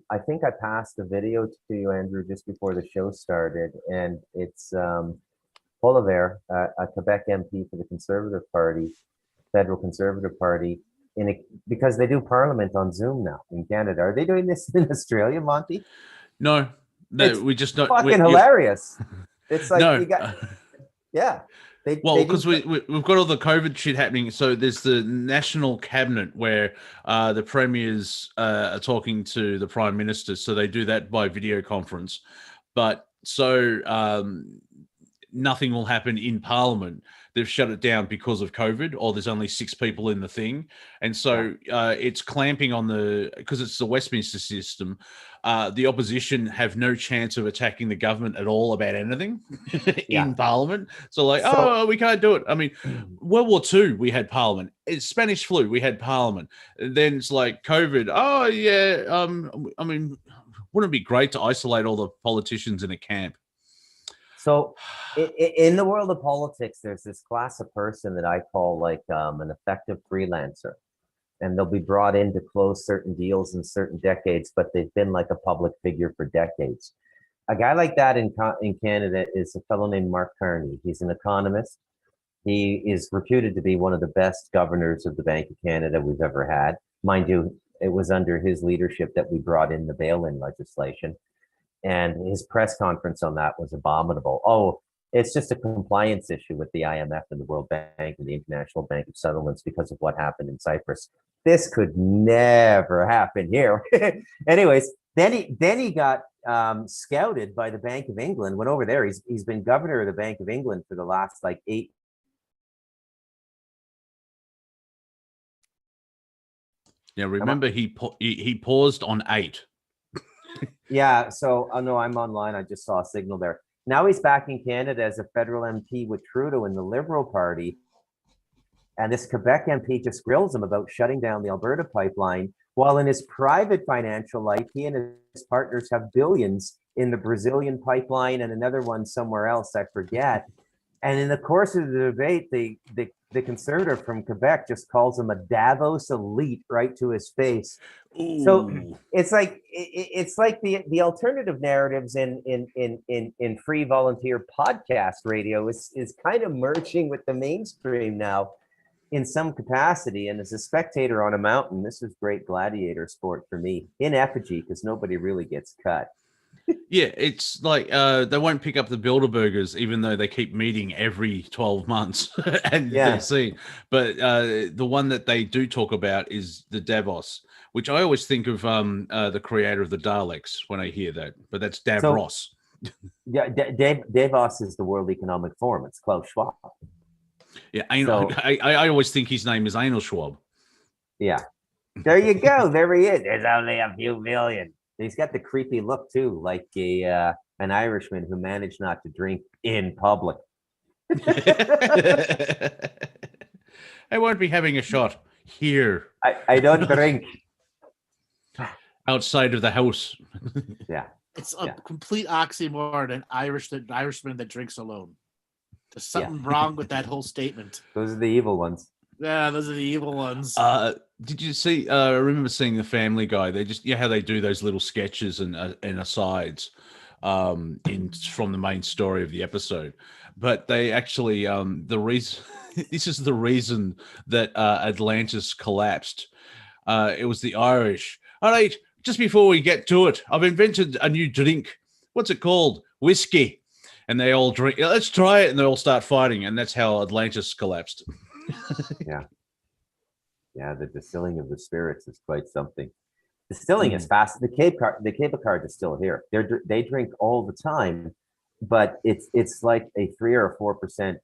I think I passed a video to you, Andrew, just before the show started, and it's Poilievre, a Quebec MP for the Conservative Party, Federal Conservative Party, because they do Parliament on Zoom now in Canada. Are they doing this in Australia, Monty? No, we just not. Fucking hilarious. It's like no. you got, yeah. Because we've got all the COVID shit happening. So there's the national cabinet where the premiers are talking to the prime minister. So they do that by video conference. But nothing will happen in Parliament. They've shut it down because of COVID, or there's only 6 people in the thing. And so it's clamping on because it's the Westminster system, the opposition have no chance of attacking the government at all about anything in Parliament. So we can't do it. I mean, World War II, we had Parliament. It's Spanish flu, we had Parliament. And then it's like COVID. Oh, yeah. I mean, wouldn't it be great to isolate all the politicians in a camp? So in the world of politics, there's this class of person that I call like an effective freelancer. And they'll be brought in to close certain deals in certain decades, but they've been like a public figure for decades. A guy like that in Canada is a fellow named Mark Carney. He's an economist. He is reputed to be one of the best governors of the Bank of Canada we've ever had. Mind you, it was under his leadership that we brought in the bail-in legislation. And his press conference on that was abominable. Oh, it's just a compliance issue with the IMF and the World Bank and the International Bank of Settlements because of what happened in Cyprus. This could never happen here. Anyways, then he got scouted by the Bank of England, went over there. He's been governor of the Bank of England for the last like 8. Yeah, remember he paused on 8. Yeah, so no, I'm online. I just saw a signal there. Now he's back in Canada as a federal MP with Trudeau in the Liberal Party. And this Quebec MP just grills him about shutting down the Alberta pipeline, while in his private financial life, he and his partners have billions in the Brazilian pipeline and another one somewhere else, I forget. And in the course of the debate, the conservative from Quebec just calls him a Davos elite right to his face. Ooh. So it's like the alternative narratives in free volunteer podcast radio is kind of merging with the mainstream now in some capacity. And as a spectator on a mountain, this is great gladiator sport for me, in effigy, because nobody really gets cut. Yeah, it's like they won't pick up the Bilderbergers, even though they keep meeting every 12 months. And they see. But the one that they do talk about is the Davos, which I always think of the creator of the Daleks when I hear that. But that's Davros. Yeah, Davos is the World Economic Forum. It's Klaus Schwab. Yeah, I always think his name is Anal Schwab. Yeah. There you go. There he is. There's only a few million. He's got the creepy look too, like an Irishman who managed not to drink in public. I won't be having a shot here. I don't drink. Outside of the house. Yeah. It's a complete oxymoron, an Irishman that drinks alone. There's something wrong with that whole statement. Those are the evil ones. Yeah, those are the evil ones. Did you see? I remember seeing the Family Guy. They just how they do those little sketches and asides from the main story of the episode. but they actually the reason this is the reason that Atlantis collapsed. It was the Irish. All right, just before we get to it, I've invented a new drink. What's it called? Whiskey. And they all drink. Let's try it, and they all start fighting, and that's how Atlantis collapsed. Yeah, the distilling of the spirits is quite something. Distilling is fast. The Cable Car distill here. They drink all the time, but it's like a 3 or 4%,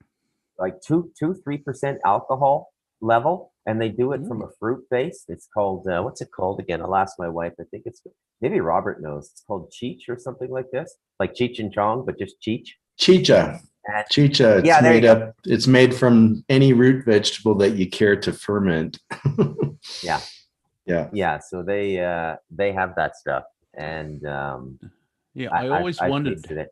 like 3% alcohol level, and they do it from a fruit base. It's called what's it called again? I'll ask my wife. I think it's maybe Robert knows. It's called Cheech or something like this, like Cheech and Chong, but just Cheech. Chicha. Chicha. It's made from any root vegetable that you care to ferment. Yeah. So they have that stuff, and I always wondered.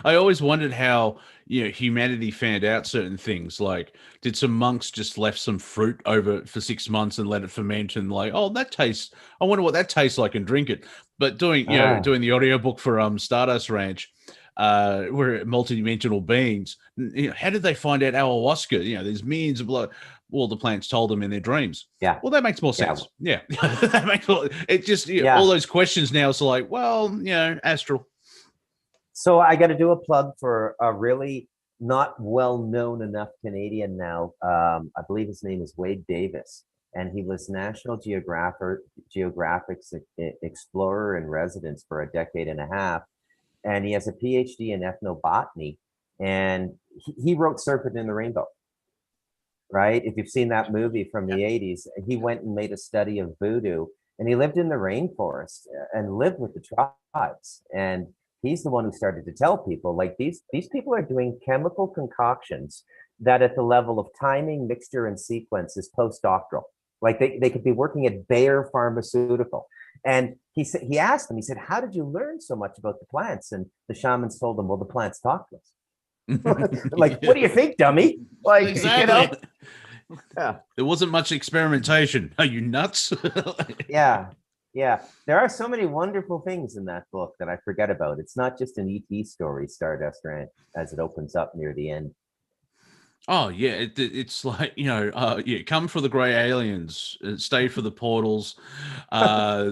I always wondered how humanity found out certain things. Like, did some monks just left some fruit over for 6 months and let it ferment, and like, oh, that tastes. I wonder what that tastes like, and drink it. But doing the audiobook for Stardust Ranch, we're multidimensional beings. How did they find out ayahuasca? There's millions of blood. Well, the plants told them in their dreams. Yeah. Well, that makes more sense. Yeah. That makes more. It just all those questions now. It's like, well, astral. So I got to do a plug for a really not well-known enough Canadian now. I believe his name is Wade Davis, and he was National Geographic's explorer in residence for a decade and a half, and he has a PhD in ethnobotany, and he wrote Serpent in the Rainbow. Right? If you've seen that movie from the 80s, he went and made a study of voodoo, and he lived in the rainforest and lived with the tribes, and he's the one who started to tell people, like, these people are doing chemical concoctions that at the level of timing, mixture, and sequence is postdoctoral. Like they could be working at Bayer Pharmaceutical. And he asked them, he said, how did you learn so much about the plants? And the shamans told him, well, the plants talk to us. Like, what do you think, dummy? Like, exactly. Yeah. There wasn't much experimentation. Are you nuts? Yeah, there are so many wonderful things in that book that I forget about. It's not just an ET story, Stardust Ranch, as it opens up near the end. Oh yeah, it's like come for the grey aliens, stay for the portals, blah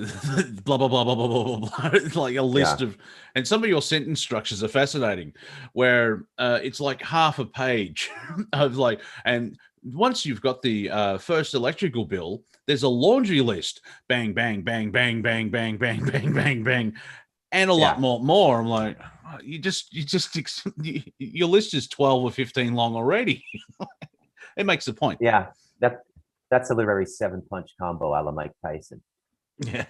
blah blah blah blah blah blah blah. It's like a list of, and some of your sentence structures are fascinating, where it's like half a page of like, and once you've got the first electrical bill, there's a laundry list, bang bang bang bang bang bang bang bang bang bang, and a lot more. I'm like, your list is 12 or 15 long already. It makes the point. Yeah, that's a literary 7-punch combo a la Mike Tyson. Yeah.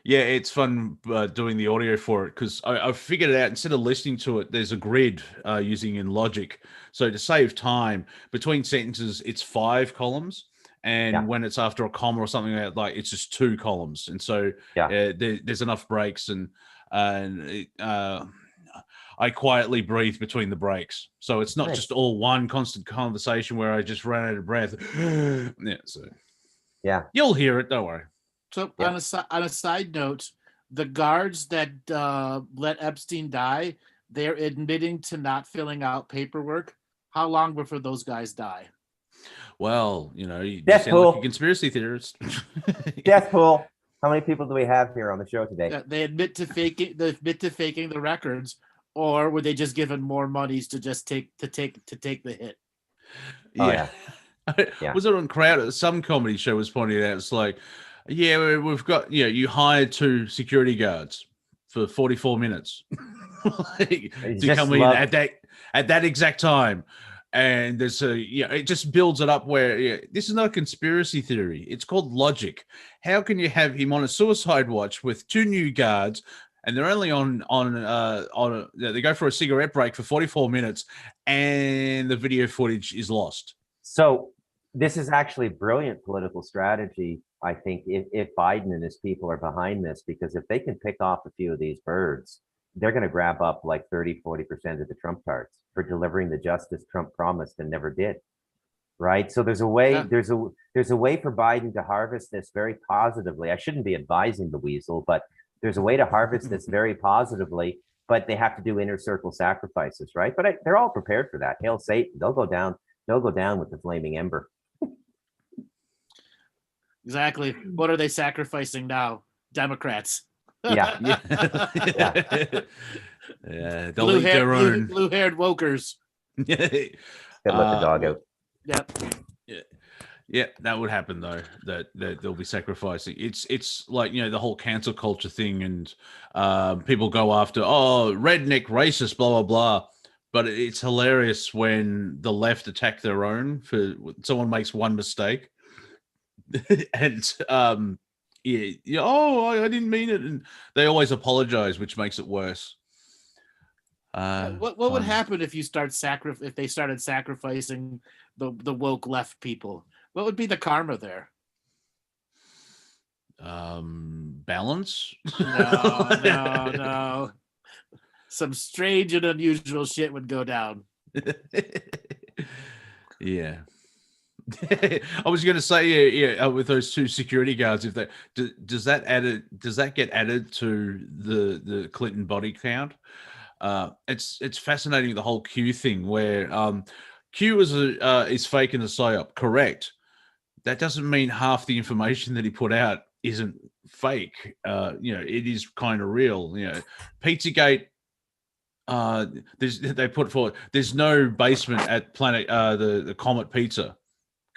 Yeah, it's fun doing the audio for it, because I figured it out. Instead of listening to it, there's a grid using in Logic. So to save time between sentences, it's 5 columns. And when it's after a comma or something like it's just 2 columns. And so there's enough breaks, and I quietly breathe between the breaks. So it's not just all one constant conversation where I just run out of breath. You'll hear it. Don't worry. So on a side note, the guards that let Epstein die, they're admitting to not filling out paperwork. How long before those guys die? Well, you Death sound pool. like a conspiracy theorist. Death pool. How many people do we have here on the show today? They admit to faking the records, or were they just given more monies to just take the hit? Yeah. Was it on Crowd? Some comedy show was pointing out. It's like, we've got you hired 2 security guards for 44 minutes to come in at that exact time. And there's it just builds it up where this is not a conspiracy theory. It's called logic. How can you have him on a suicide watch with 2 new guards, and they're only they go for a cigarette break for 44 minutes, and the video footage is lost? So this is actually brilliant political strategy, I think, if Biden and his people are behind this, because if they can pick off a few of these birds, they're going to grab up like 30-40% of the Trump tards for delivering the justice Trump promised and never did. Right. So there's a way there's a way for Biden to harvest this very positively. I shouldn't be advising the weasel, but there's a way to harvest this very positively but they have to do inner circle sacrifices, right? But they're all prepared for that. Hail Satan! They'll go down. They'll go down with the flaming ember. Exactly. What are they sacrificing now? Democrats. Yeah. Yeah. They'll eat their own blue-haired wokers. Gotta let the dog out. Yep. Yeah, that would happen though. That they'll be sacrificing. It's like, you know, the whole cancel culture thing, and people go after redneck racist, blah blah blah. But it's hilarious when the left attack their own for someone makes one mistake, and I didn't mean it, and they always apologize, which makes it worse. What would happen if you if they started sacrificing the woke left people? What would be the karma there? Balance? No. Some strange and unusual shit would go down. Yeah. I was going to say, with those two security guards, if they does that get added to the Clinton body count? It's fascinating, the whole Q thing, where Q is fake in the psyop, correct? That doesn't mean half the information that he put out isn't fake. It is kind of real. Pizzagate. They put forward, there's no basement at Planet the Comet Pizza.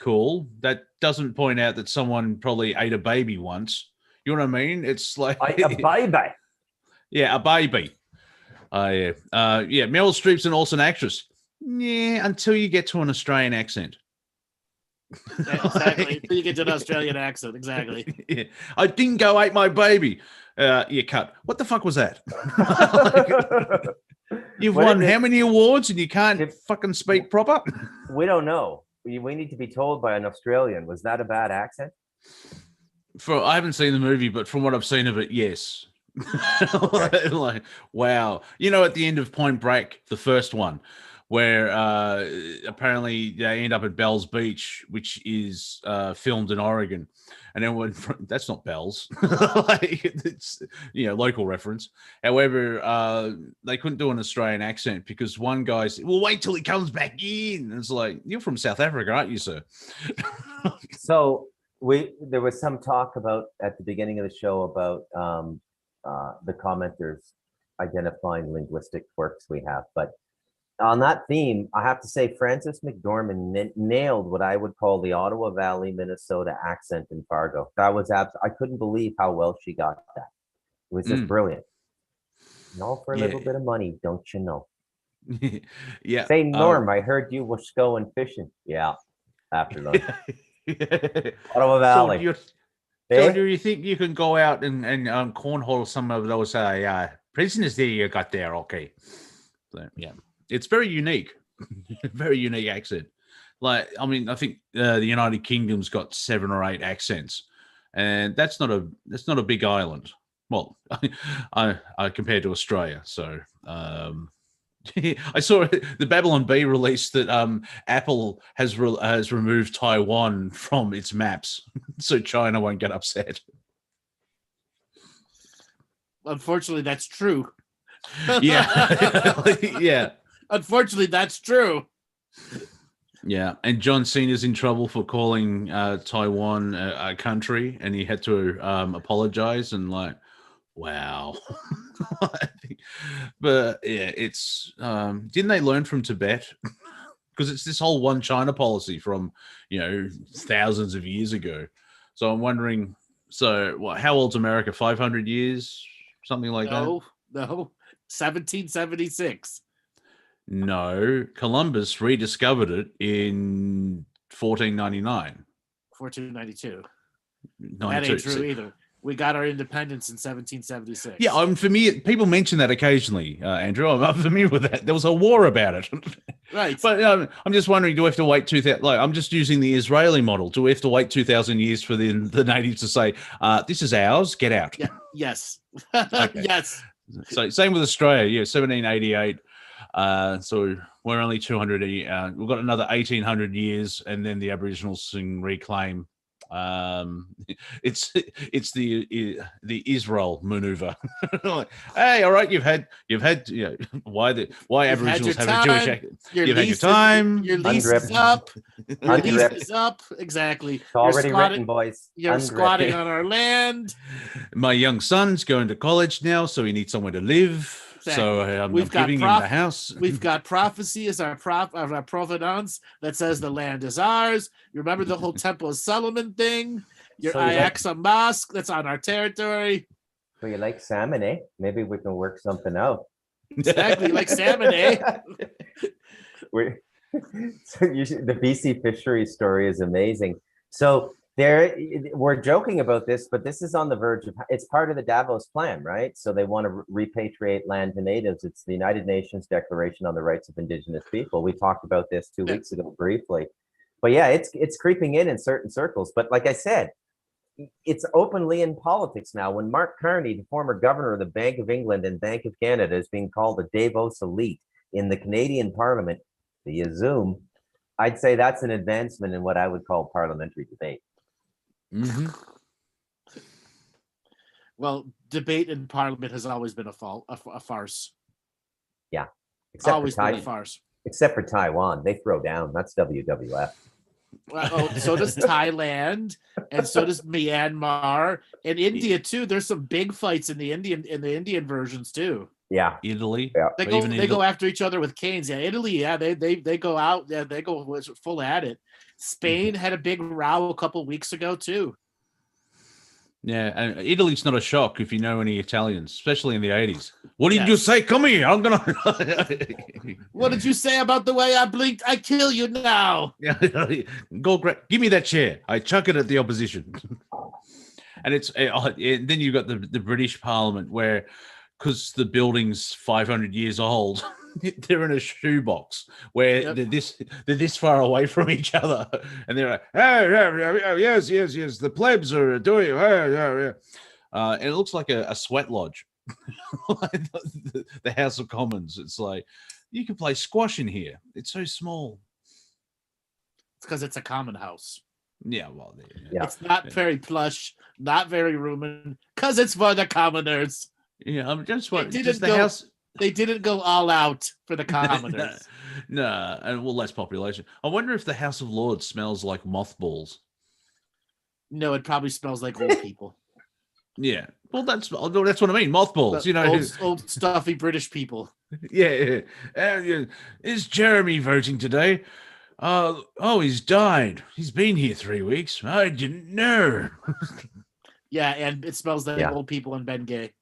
Cool. That doesn't point out that someone probably ate a baby once. You know what I mean? It's like a baby. Yeah, a baby. Meryl Streep's an awesome actress. Yeah, until you get to an Australian accent. Yeah, exactly. Until you get to an Australian accent, exactly. Yeah. I didn't go ate my baby. You cut. What the fuck was that? You've won how many awards and you can't fucking speak proper? We don't know. We need to be told by an Australian. Was that a bad accent? I haven't seen the movie, but from what I've seen of it, yes. Like, wow. At the end of Point Break, the first one, where apparently they end up at Bell's Beach, which is filmed in Oregon. And then that's not Bell's, it's local reference. However, they couldn't do an Australian accent because one guy said, "Well, wait till he comes back in." And it's like, you're from South Africa, aren't you, sir? So there was some talk about at the beginning of the show about the commenters identifying linguistic quirks we have, but on that theme, I have to say Frances McDormand nailed what I would call the Ottawa Valley, Minnesota accent in Fargo. That was I couldn't believe how well she got that. It was just brilliant. And all for a little bit of money, don't you know? Yeah. Say, Norm, I heard you was going fishing. Yeah, after lunch. Ottawa Valley. So do you think you can go out and cornhole some of those prisoners that you got there? Okay. So, yeah. It's very unique, very unique accent. Like, I mean, I think the United Kingdom's got 7 or 8 accents, and that's not a big island. Well, I compared to Australia. So I saw the Babylon Bee released that Apple has removed Taiwan from its maps, so China won't get upset. Unfortunately, that's true. Yeah, yeah. Unfortunately, that's true. Yeah, and John Cena's in trouble for calling Taiwan a country, and he had to apologize. And like, wow. But yeah, it's didn't they learn from Tibet? Because it's this whole one China policy from thousands of years ago. So I'm wondering, how old's America? 500 years, something like that? No, 1776. No, Columbus rediscovered it in 1499. 1492. 92. That ain't true either. We got our independence in 1776. Yeah, I'm familiar. People mention that occasionally, Andrew. I'm familiar with that. There was a war about it. Right. But I'm just wondering, do we have to wait 2,000? Like, I'm just using the Israeli model. Do we have to wait 2,000 years for the natives to say, this is ours, get out? Yeah. Yes. Okay. Yes. So same with Australia. 1788. So we're only 200. We've got another 1,800 years, and then the Aboriginals can reclaim It's the Israel maneuver. Like, hey, all right, you've had why Aboriginals have a Jewish accent. You've had your time. Your lease is up. Your lease is up. Exactly. It's already written, boys. You're squatting on our land. My young son's going to college now, so he needs somewhere to live. Exactly. So I'm giving him the house. We've got prophecy as our provenance that says the land is ours. You remember the whole Temple of Solomon thing? Your Al-Aqsa Mosque that's on our territory. So you like salmon, eh? Maybe we can work something out. Exactly, like salmon, eh? The BC fishery story is amazing. So we're joking about this, but this is on the verge of, it's part of the Davos plan, right? So they want to repatriate land to natives. It's the United Nations Declaration on the Rights of Indigenous People. We talked about this 2 weeks ago briefly. But yeah, it's creeping in certain circles. But like I said, it's openly in politics now. When Mark Carney, the former governor of the Bank of England and Bank of Canada, is being called a Davos elite in the Canadian Parliament via Zoom, I'd say that's an advancement in what I would call parliamentary debate. Mm-hmm. Well, debate in Parliament has always been a farce. Yeah, Always been a farce. Except for Taiwan, they throw down. That's WWF. So does Thailand, and so does Myanmar, and India too. There's some big fights in the Indian versions too. Yeah, Italy. Yeah. They go after each other with canes. Yeah, Italy. Yeah, they go out. Yeah, they go full at it. Spain had a big row a couple weeks ago too. Yeah, and Italy's not a shock if you know any Italians, especially in the 80s. What did you say? Come here. I'm gonna. What did you say about the way I blinked? I kill you now. Give me that chair. I chuck it at the opposition. And then you got the British Parliament where, because the building's 500 years old, they're in a shoebox where they're this far away from each other, and they're like, yes, the plebs are doing, and it looks like a sweat lodge, the House of Commons. It's like you can play squash in here. It's so small. It's because it's a common house. Yeah, well, it's not very plush, not very roomy, because it's for the commoners. Yeah, I'm just wondering. The house. They didn't go all out for the commoners. No, and less population. I wonder if the House of Lords smells like mothballs. No, it probably smells like old people. Yeah, well, that's what I mean. Mothballs, old stuffy British people. Yeah. Is Jeremy voting today? He's died. He's been here 3 weeks. I didn't know. Yeah, and it smells like old people and Ben Gay.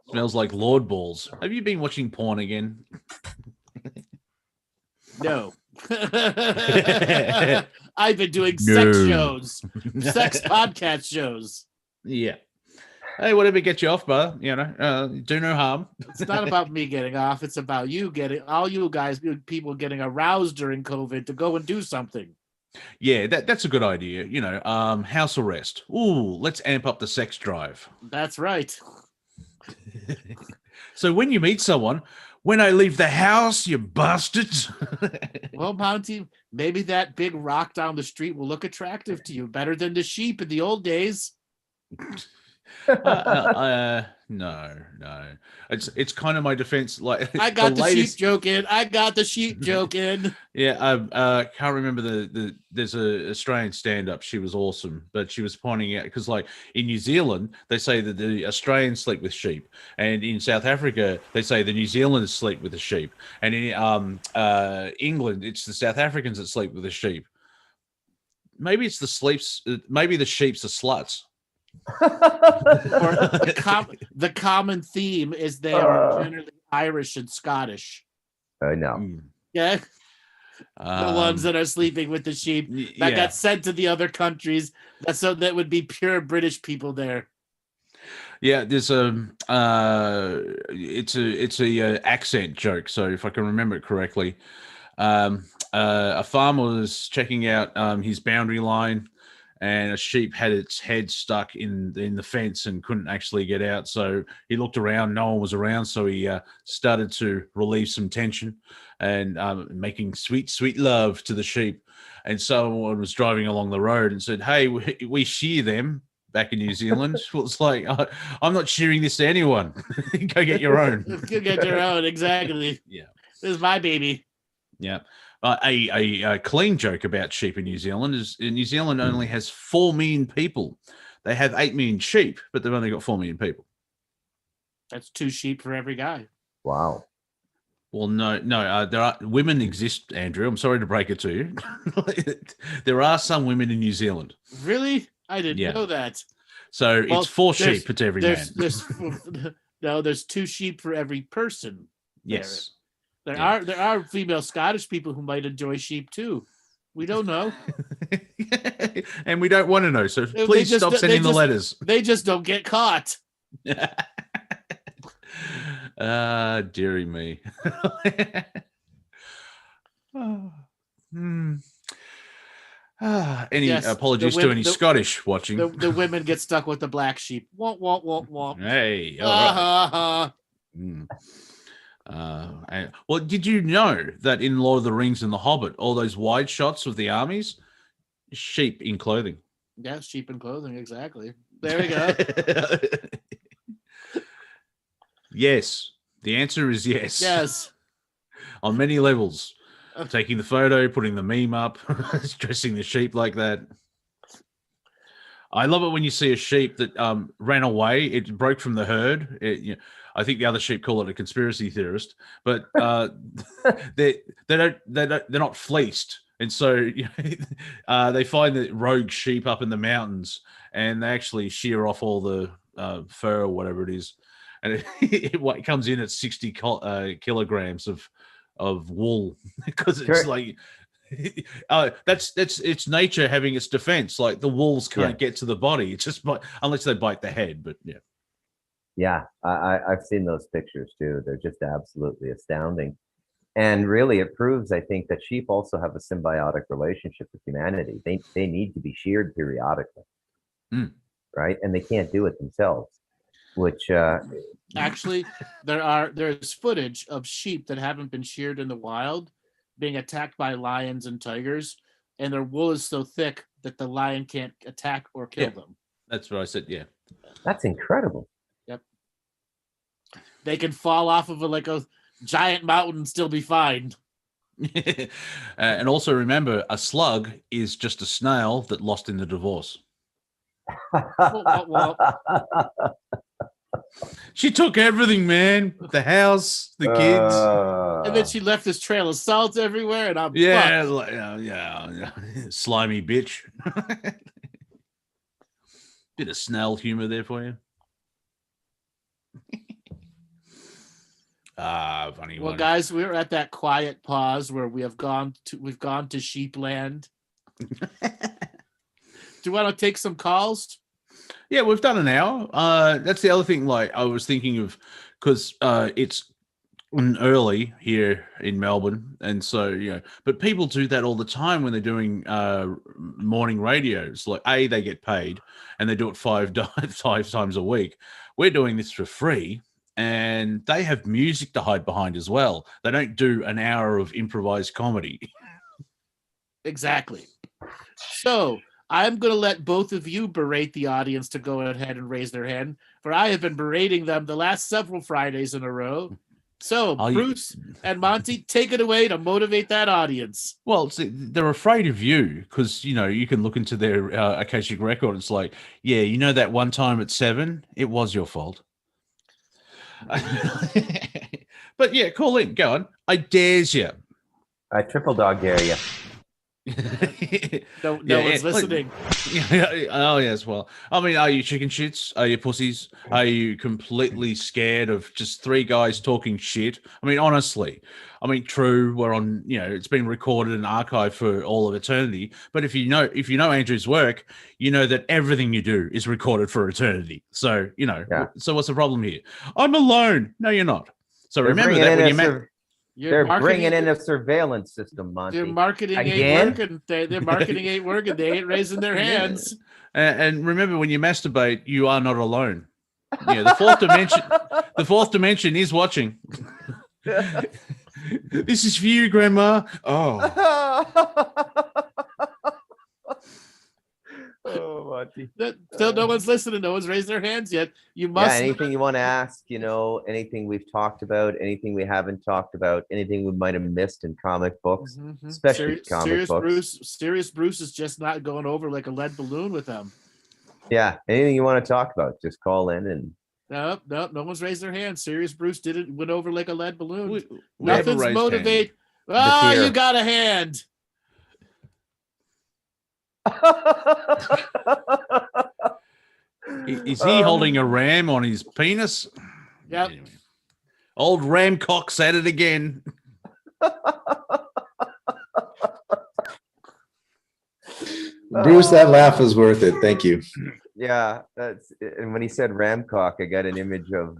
Smells like Lord balls. Have you been watching porn again? No. I've been doing sex shows, sex podcast shows. Yeah. Hey, whatever gets you off, but do no harm. It's not about me getting off. It's about all you guys, people getting aroused during COVID to go and do something. Yeah, that's a good idea. House arrest. Ooh, let's amp up the sex drive. That's right. So when you meet someone, when I leave the house, you bastards. Well, Monty, maybe that big rock down the street will look attractive to you, better than the sheep in the old days. No. It's kind of my defense. Like I got the sheep joke in. Yeah, I can't remember there's a Australian stand-up. She was awesome, but she was pointing out because like in New Zealand they say that the Australians sleep with sheep, and in South Africa they say the New Zealanders sleep with the sheep, and in England it's the South Africans that sleep with the sheep. Maybe it's the sheep's are sluts. Or the common theme is they are generally Irish and Scottish. I know. Yeah. The ones that are sleeping with the sheep that got sent to the other countries. That would be pure British people there. Yeah, there's it's a accent joke. So if I can remember it correctly, a farmer was checking out his boundary line, and a sheep had its head stuck in the fence and couldn't actually get out. So he looked around, no one was around, so he started to relieve some tension and making sweet love to the sheep. And someone was driving along the road and said, "Hey, we shear them back in New Zealand." Well, it's like, I'm not shearing this to anyone. Go get your own. Go get your own, exactly. Yeah. This is my baby. Yeah. A clean joke about sheep in New Zealand is New Zealand only has 4 million people. They have 8 million sheep, but they've only got 4 million people. That's 2 sheep for every guy. Wow. Well, no. There are women exist, Andrew. I'm sorry to break it to you. There are some women in New Zealand. Really? I didn't know that. So it's 4 sheep to every man. There's 2 sheep for every person. Yes. There are female Scottish people who might enjoy sheep too. We don't know. And we don't want to know. So please stop sending the letters. They just don't get caught. Dearie me. Any apologies to any Scottish watching? The women get stuck with the black sheep. Womp, womp, womp, womp. Hey. All right. Well, did you know that in Lord of the Rings and The Hobbit, all those wide shots of the armies, sheep in clothing? Yeah, sheep in clothing, exactly. There we go. Yes. The answer is yes. Yes. On many levels. Taking the photo, putting the meme up, dressing the sheep like that. I love it when you see a sheep that ran away. It broke from the herd. I think the other sheep call it a conspiracy theorist, but they're not fleeced, and so they find the rogue sheep up in the mountains, and they actually shear off all the fur or whatever it is, and it comes in at 60 kilograms of wool because it's like. That's it's nature having its defense. Like the wolves can't get to the body. It's just unless they bite the head. But yeah, I've seen those pictures too. They're just absolutely astounding, and really it proves, I think, that sheep also have a symbiotic relationship with humanity. They need to be sheared periodically, right? And they can't do it themselves. Which actually, there's footage of sheep that haven't been sheared in the wild being attacked by lions and tigers, and their wool is so thick that the lion can't attack or kill them. That's what I said. Yeah, that's incredible. Yep, they can fall off of a giant mountain and still be fine. And also remember, a slug is just a snail that lost in the divorce. Well. She took everything, man. The house, the kids. And then she left this trail of salt everywhere, and I'm yeah. Slimy bitch. Bit of snail humor there for you. Funny one. Well, guys, we're at that quiet pause where we've gone to sheepland. Do you want to take some calls? Yeah, we've done an hour. That's the other thing. Like I was thinking of, because it's early here in Melbourne, and so but people do that all the time when they're doing morning radios. Like they get paid, and they do it five times a week. We're doing this for free, and they have music to hide behind as well. They don't do an hour of improvised comedy. Exactly. So I'm going to let both of you berate the audience to go ahead and raise their hand, for I have been berating them the last several Fridays in a row. So, Bruce and Monty, take it away to motivate that audience. Well, see, they're afraid of you because, you can look into their Akashic record. It's like, that one time at 7, it was your fault. But call in. Go on. I dares you. I triple dog dare you. No one's listening. Oh yes. Well, I mean, are you chicken shits? Are you pussies? Are you completely scared of just 3 guys talking shit? I mean, honestly. I mean, true. We're on. It's been recorded and archived for all of eternity. But if you know Andrew's work, you know that everything you do is recorded for eternity. So So what's the problem here? I'm alone. No, you're not. So remember that when you They're bringing in a surveillance system, Monty. Their marketing ain't working. Their marketing ain't working. They ain't raising their hands. And remember, when you masturbate, you are not alone. Yeah, the fourth dimension. The fourth dimension is watching. This is for you, Grandma. Oh. Oh, Monty. Still, no one's listening. No one's raised their hands yet. You must. Yeah, anything you want to ask, anything we've talked about, anything we haven't talked about, anything we might have missed in comic books, especially comic books. Serious Bruce is just not going over like a lead balloon with them. Yeah, anything you want to talk about, just call in and. No, no one's raised their hand. Serious Bruce went over like a lead balloon. We Nothing's motivate. Ah, you got a hand. Is he holding a ram on his penis? Yep. Anyway. Old Ramcock's at it again. Bruce, that laugh was worth it. Thank you. Yeah, and when he said Ramcock, I got an image of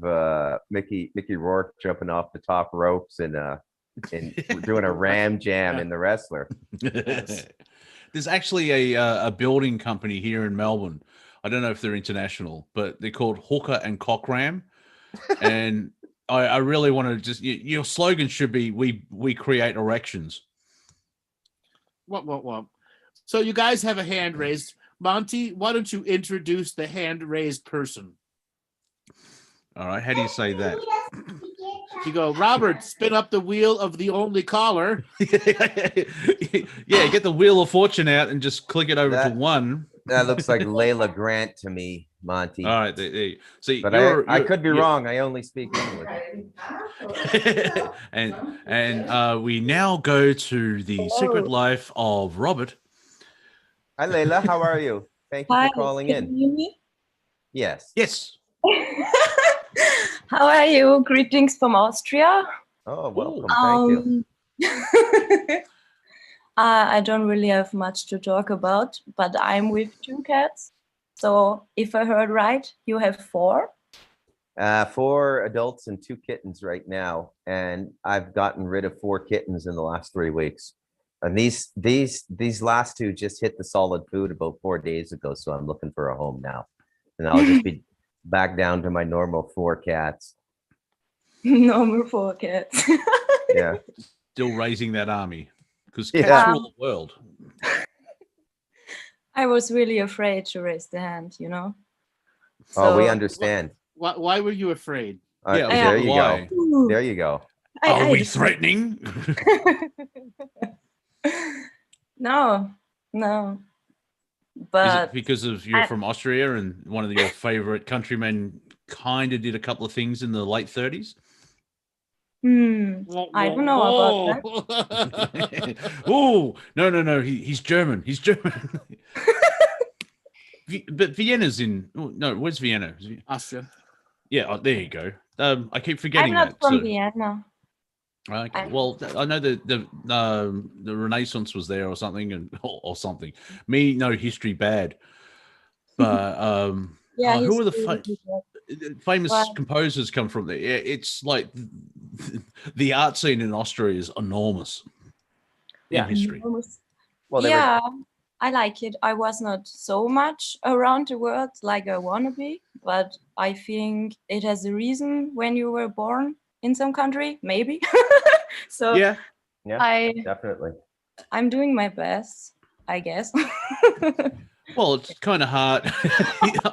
Mickey Rourke jumping off the top ropes and doing a ram jam in The Wrestler. There's actually a building company here in Melbourne. I don't know if they're international, but they're called Hooker and Cockram. And I really want to just, your slogan should be, we create erections. What? So you guys have a hand raised. Monty, why don't you introduce the hand raised person? All right. How do you say that? You go, Robert, spin up the wheel of the only caller. Yeah, get the Wheel of Fortune out and just click it over to one. That looks like Layla Grant to me, Monty. All right, there. See, but I could be wrong. I only speak English. and we now go to the secret life of Robert. Hi, Layla. How are you? Thank you for calling in. Can you hear me? Yes. Yes. How are you? Greetings from Austria. Oh, welcome. Thank you. I don't really have much to talk about, but I'm with 2 cats. So if I heard right, you have 4? 4 adults and 2 kittens right now. And I've gotten rid of 4 kittens in the last 3 weeks. And these last 2 just hit the solid food about 4 days ago. So I'm looking for a home now. And I'll just be back down to my normal 4 cats. Normal 4 cats. Yeah. Still raising that army. Because cats rule the world. I was really afraid to raise the hand, So, oh, we understand. Why were you afraid? There you go. There you go. Are we threatening? No. But is it because of you're from Austria and one of your favorite countrymen kind of did a couple of things in the late 30s? I don't know about that. Oh, no. He's German. He's German. But Vienna's in. No, where's Vienna? Austria. Yeah, there you go. I keep forgetting I'm not that. from Vienna. Okay. Well, I know the Renaissance was there or something, or something. Me, no history bad. But who are the famous composers come from there? Yeah, it's like the art scene in Austria is enormous in history. Enormous. Well, I like it. I was not so much around the world like I want to be, but I think it has a reason when you were born in some country, maybe. So yeah, definitely. I'm doing my best, I guess. Well, it's kind of hard.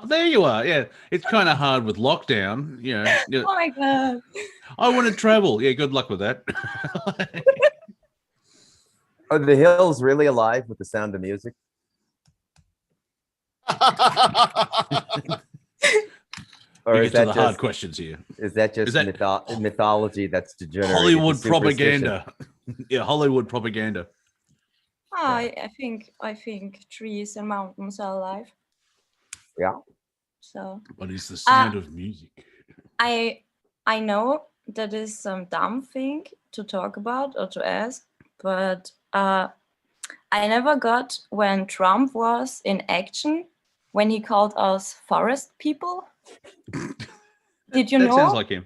There you are. Yeah, it's kind of hard with lockdown. Oh my God. I want to travel. Yeah, good luck with that. Are the hills really alive with the sound of music? Or is that the hard questions here? Is that just mythology that's degenerated? Hollywood propaganda. Yeah, Hollywood propaganda. I think trees and mountains are alive. Yeah. So. What is the sound of music? I know that is some dumb thing to talk about or to ask, but I never got when Trump was in action when he called us forest people. Did you know? That sounds like him.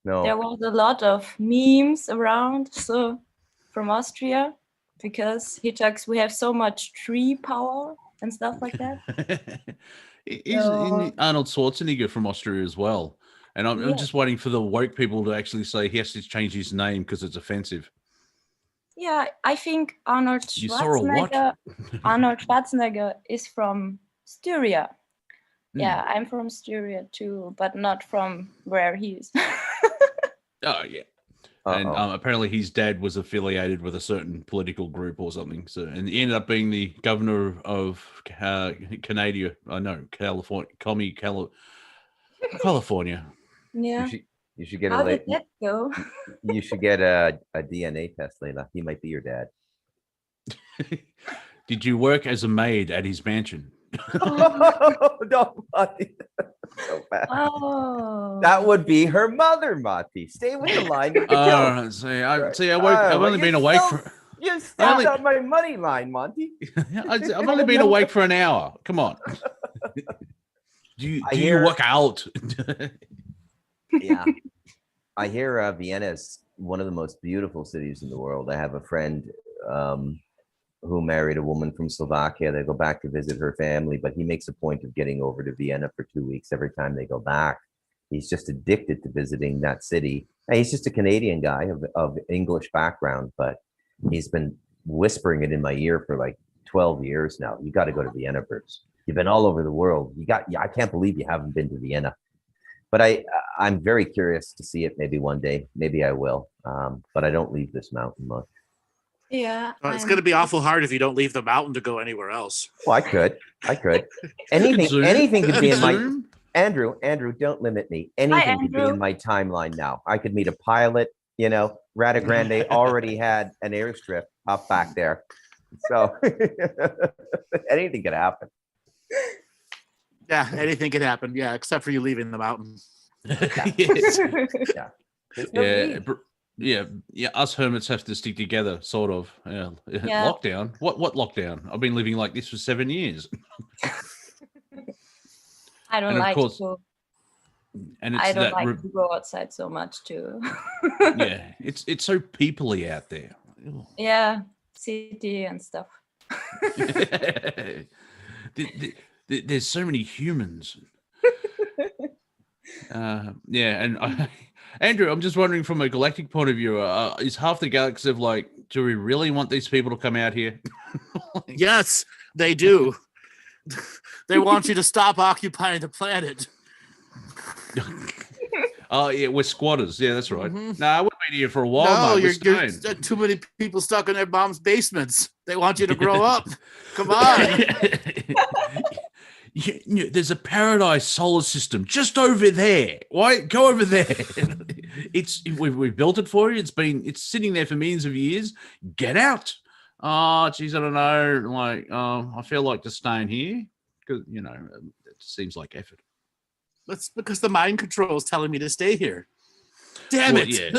No. There was a lot of memes around, so from Austria, because he talks. We have so much tree power and stuff like that. Is Arnold Schwarzenegger from Austria as well? And I'm just waiting for the woke people to actually say he has to change his name because it's offensive. Yeah, I think Arnold Schwarzenegger is from Styria. Yeah, I'm from Styria too, but not from where he is. Oh, yeah. And apparently his dad was affiliated with a certain political group or something. So, and he ended up being the governor of Canada. I know, California. Yeah. You should get How did that go? You should get a DNA test, Layla. He might be your dad. Did you work as a maid at his mansion? No, Monty. So bad. Oh, That would be her mother, Monty. Stay with the line. I've only been awake for. You stepped on my money line, Monty. I've only been awake for an hour. Come on. Do you work out? Yeah, I hear Vienna is one of the most beautiful cities in the world. I have a friend who married a woman from Slovakia. They go back to visit her family, but he makes a point of getting over to Vienna for 2 weeks every time they go back. He's just addicted to visiting that city. And he's just a Canadian guy of English background, but he's been whispering it in my ear for like 12 years now. You got to go to Vienna, Bruce. You've been all over the world. I can't believe you haven't been to Vienna. But I'm very curious to see it maybe one day. Maybe I will. But I don't leave this mountain much. yeah. Well, it's going to be awful hard if you don't leave the mountain to go anywhere else. Well, I could. Anything could be in my Andrew, don't limit me. Anything could be in my timeline now. I could meet a pilot, Rada Grande already had an airstrip up back there. So anything could happen. Yeah, anything could happen. Yeah, except for you leaving the mountain. Yeah. Us hermits have to stick together, sort of. Yeah. Lockdown. What lockdown? I've been living like this for 7 years. I don't like to. And it's I don't like to go outside so much too. Yeah, it's so peoply out there. Yeah, city and stuff. There's so many humans. Andrew, I'm just wondering from a galactic point of view, is half the galaxy like, do we really want these people to come out here? Yes, they do. They want you to stop occupying the planet. Oh, yeah, we're squatters. Yeah, that's right. Mm-hmm. No, we've been here for a while. No, you're too many people stuck in their mom's basements. They want you to grow up. Come on. There's a paradise solar system just over there. Why go over there? We built it for you. It's sitting there for millions of years. Get out. Oh, geez, I don't know. Like, I feel like just staying here because it seems like effort. That's because the mind control is telling me to stay here. Damn it. Yeah.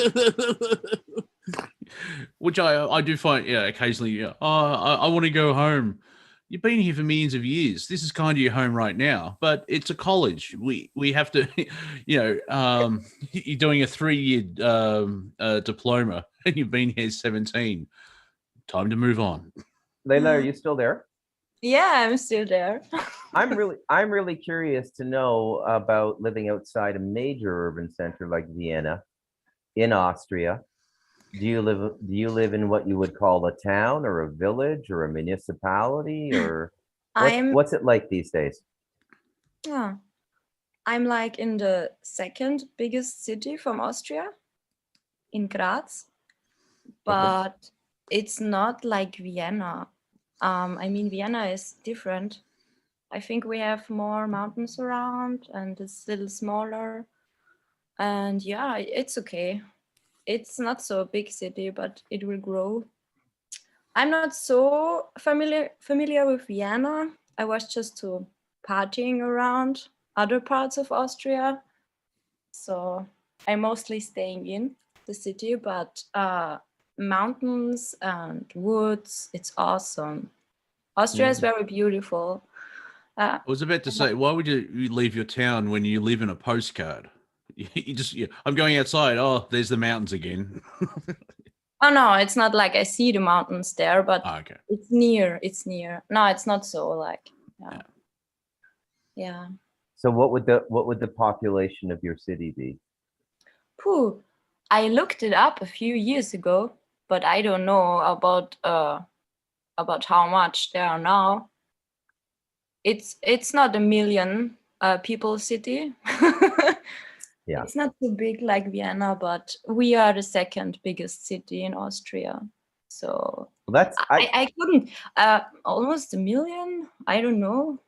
Which I do find, occasionally, I want to go home. You've been here for millions of years. This is kind of your home right now, but it's a college. We have to, you're doing a 3-year diploma and you've been here 17. Time to move on. Layla, are you still there? Yeah, I'm still there. I'm really curious to know about living outside a major urban center like Vienna, in Austria. Do you live in what you would call a town or a village or a municipality, or what's it like these days? Yeah, I'm like in the second biggest city from Austria, in Graz, but it's not like Vienna. Vienna is different. I think we have more mountains around and it's a little smaller. And yeah, it's okay. It's not so a big city, but it will grow. I'm not so familiar with Vienna. I was just partying around other parts of Austria. So I'm mostly staying in the city, but mountains and woods, it's awesome. Austria is very beautiful. I was about to say, why would you leave your town when you live in a postcard? I'm going outside. Oh, there's the mountains again. Oh no, it's not like I see the mountains there, but Okay. it's near. It's near. No, it's not so like. Yeah. Yeah. So what would the population of your city be? Phew. I looked it up a few years ago, but I don't know about how much there are now. It's not a million people city. Yeah. It's not too big like Vienna, but we are the second biggest city in Austria. So Well, that's I couldn't almost a million. I don't know.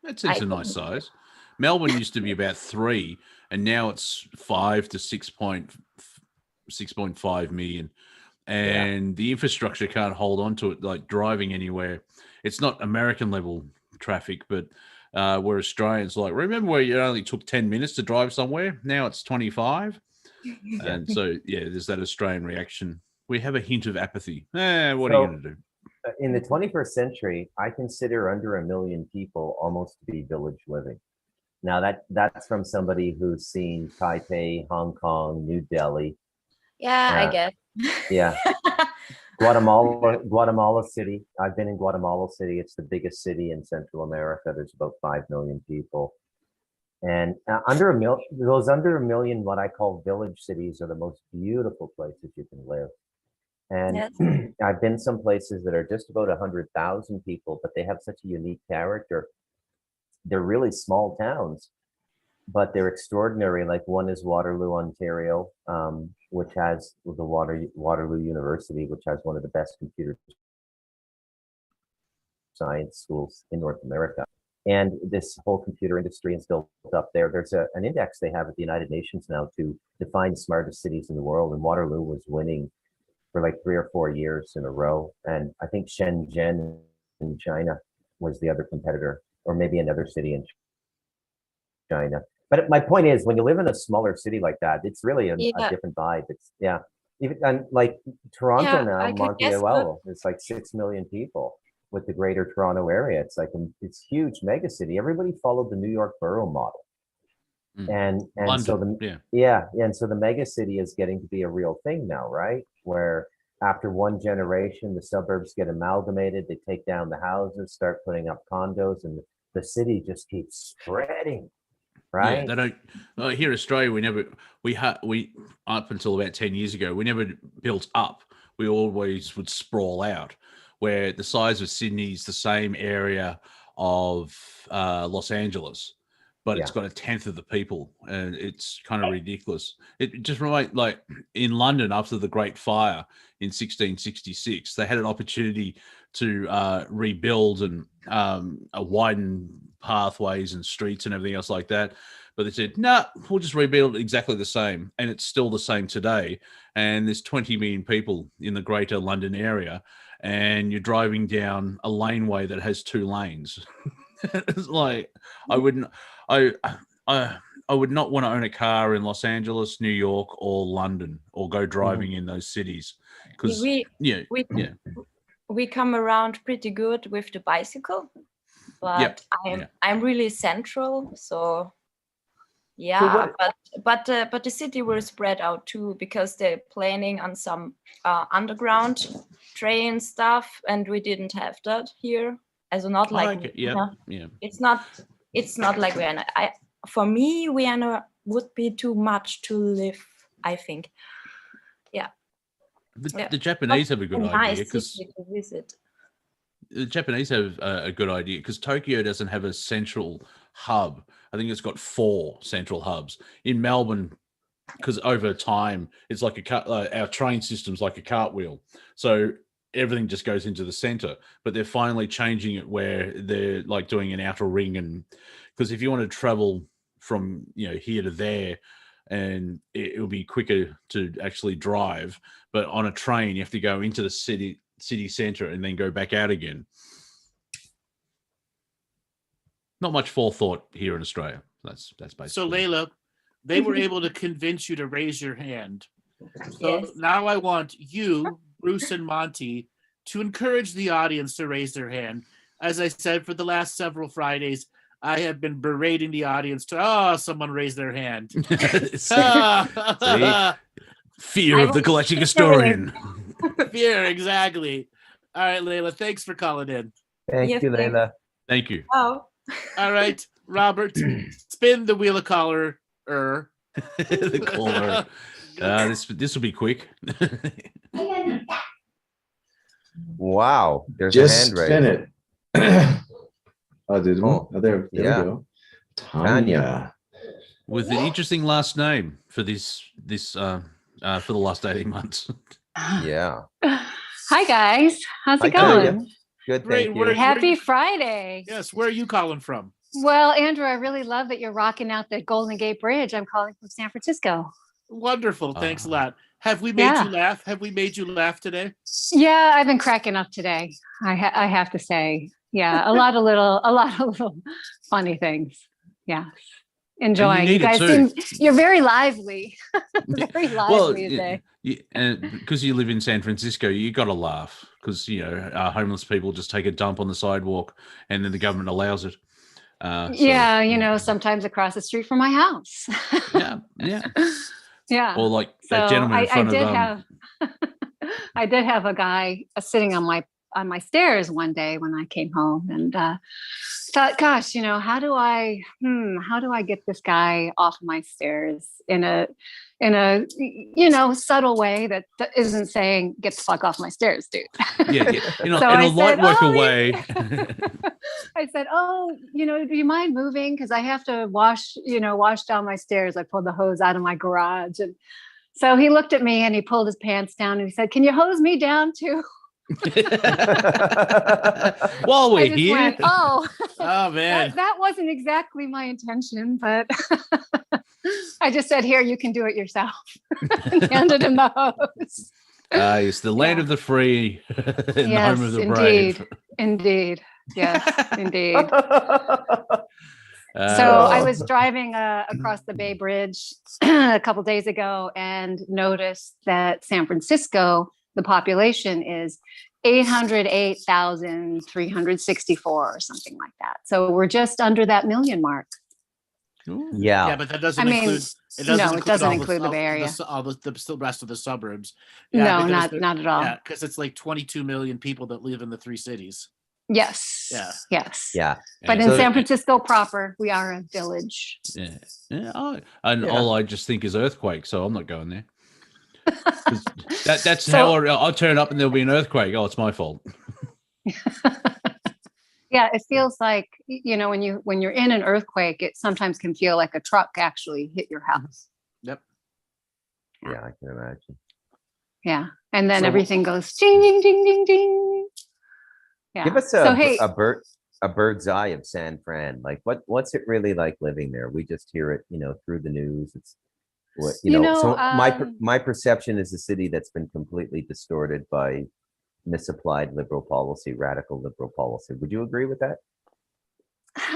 That seems a nice size. Melbourne used to be about 3, and now it's 5 to 6.5 million. And the infrastructure can't hold on to it, like driving anywhere. It's not American level traffic, but we're Australians. Like, remember where it only took 10 minutes to drive somewhere? Now it's 25. And so, there's that Australian reaction. We have a hint of apathy. What are you going to do? In the 21st century, I consider under 1 million people almost to be village living. Now that's from somebody who's seen Taipei, Hong Kong, New Delhi. Yeah, I guess. Yeah. Guatemala City. I've been in Guatemala City. It's the biggest city in Central America. There's about 5 million people. And those under 1 million, what I call village cities, are the most beautiful places you can live. And Yes. I've been some places that are just about 100,000 people, but they have such a unique character. They're really small towns, but they're extraordinary. Like one is Waterloo, Ontario, which has the Waterloo University, which has one of the best computer science schools in North America. And this whole computer industry is built up there. There's an index they have at the United Nations now to define the smartest cities in the world, and Waterloo was winning for like 3 or 4 years in a row. And I think Shenzhen in China was the other competitor, or maybe another city in China. But my point is, when you live in a smaller city like that, it's really a different vibe. It's even and like Toronto now, Monty Dean, it's like 6 million people with the Greater Toronto area. It's like it's huge mega city. Everybody followed the New York borough model. And London, so and so the mega city is getting to be a real thing now, right? Where after one generation, the suburbs get amalgamated, they take down the houses, start putting up condos, and the city just keeps spreading, right? Yeah, they don't. Here in Australia, we up until about 10 years ago, we never built up. We always would sprawl out, where the size of Sydney is the same area of Los Angeles, but it's got 1/10 of the people, and it's kind of ridiculous. It just reminds, like in London after the Great Fire in 1666, they had an opportunity to rebuild and widen pathways and streets and everything else like that, but they said, "No, we'll just rebuild it exactly the same," and it's still the same today. And there's 20 million people in the Greater London area, and you're driving down a laneway that has 2 lanes. It's like I would not want to own a car in Los Angeles, New York, or London, or go driving in those cities, because we come around pretty good with the bicycle, but I'm really central, so but the city will spread out too, because they're planning on some underground train stuff, and we didn't have that here. Also not like it's not like Vienna. For me, Vienna would be too much to live, I think. The Japanese have a good idea, because to visit. The Japanese have a good idea, because Tokyo doesn't have a central hub. I think it's got 4 central hubs. In Melbourne, because over time it's like our train system's like a cartwheel, so everything just goes into the center. But they're finally changing it where they're like doing an outer ring, and because if you want to travel from here to there, and it'll be quicker to actually drive, but on a train you have to go into the city center and then go back out again. Not much forethought here in Australia. That's basically. So Layla, they were able to convince you to raise your hand. So now I want you, Bruce and Monty, to encourage the audience to raise their hand. As I said, for the last several Fridays, I have been berating the audience someone raised their hand. Fear of the Galactic Historian. Fear, exactly. All right, Layla, thanks for calling in. Thank you, Layla. Thank you. Oh. All right, Robert, spin the wheel of collar. The caller. This will be quick. Wow, there's Just a hand spin raised. it. There we yeah. go. Tanya. With an interesting last name for this for the last 18 months. Yeah. Hi guys, how's it Tanya. going? Good, Great, thank you. where- Happy Friday. Yes, where are you calling from? Well, Andrew, I really love that you're rocking out the Golden Gate Bridge. I'm calling from San Francisco. Wonderful, thanks a lot. Have we made you laugh? Have we made you laugh today? Yeah, I've been cracking up today. I have to say, yeah, a lot of little funny things. Yeah, enjoying. You guys you're very lively, very lively today. And because you live in San Francisco, you got to laugh because homeless people just take a dump on the sidewalk, and then the government allows it. Sometimes across the street from my house. Yeah. Yeah. Or like that gentleman in front I did have a guy sitting on my stairs one day when I came home, and thought, gosh, how do I get this guy off my stairs in a subtle way that isn't saying get the fuck off my stairs, dude. Yeah. In a light worker way. I said, do you mind moving? Because I have to wash down my stairs. I pulled the hose out of my garage. And so he looked at me and he pulled his pants down and he said, can you hose me down too? While we're here. Went, oh man. That wasn't exactly my intention, but I just said, here, you can do it yourself. And handed him the hose. It's the land of the free and the home of the brave. Indeed. Yes, indeed. So I was driving across the Bay Bridge a couple days ago and noticed that San Francisco, the population is 808,364 or something like that. So we're just under that million mark. Yeah. Yeah, but that doesn't include. It doesn't include the Bay Area. All the rest of the suburbs. Yeah, not at all. Yeah, because it's like 22 million people that live in the three cities. Yes. Yeah. Yes. Yeah. But in San Francisco proper, we are a village. Yeah. All I just think is earthquake, so I'm not going there. That's how I'll turn up and there'll be an earthquake. Oh, it's my fault. Yeah, it feels like when you're in an earthquake, it sometimes can feel like a truck actually hit your house. Yep. Yeah, I can imagine. Yeah, and then everything goes ding ding ding ding ding. Yeah. Give us a bird's eye of San Fran. Like, what's it really like living there? We just hear it, through the news. It's So my perception is a city that's been completely distorted by misapplied liberal policy, radical liberal policy. Would you agree with that?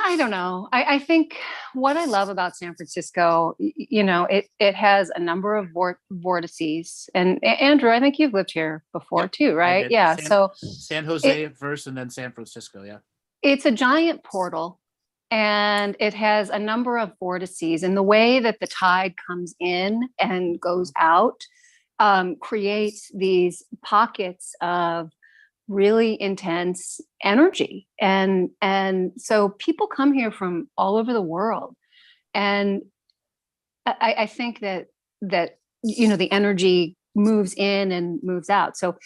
I don't know. I think what I love about San Francisco, it has a number of vortices. And Andrew, I think you've lived here before too, right? Yeah. San Jose at first and then San Francisco. Yeah. It's a giant portal and it has a number of vortices. And the way that the tide comes in and goes out creates these pockets of really intense energy, and so people come here from all over the world, and I think that the energy moves in and moves out. So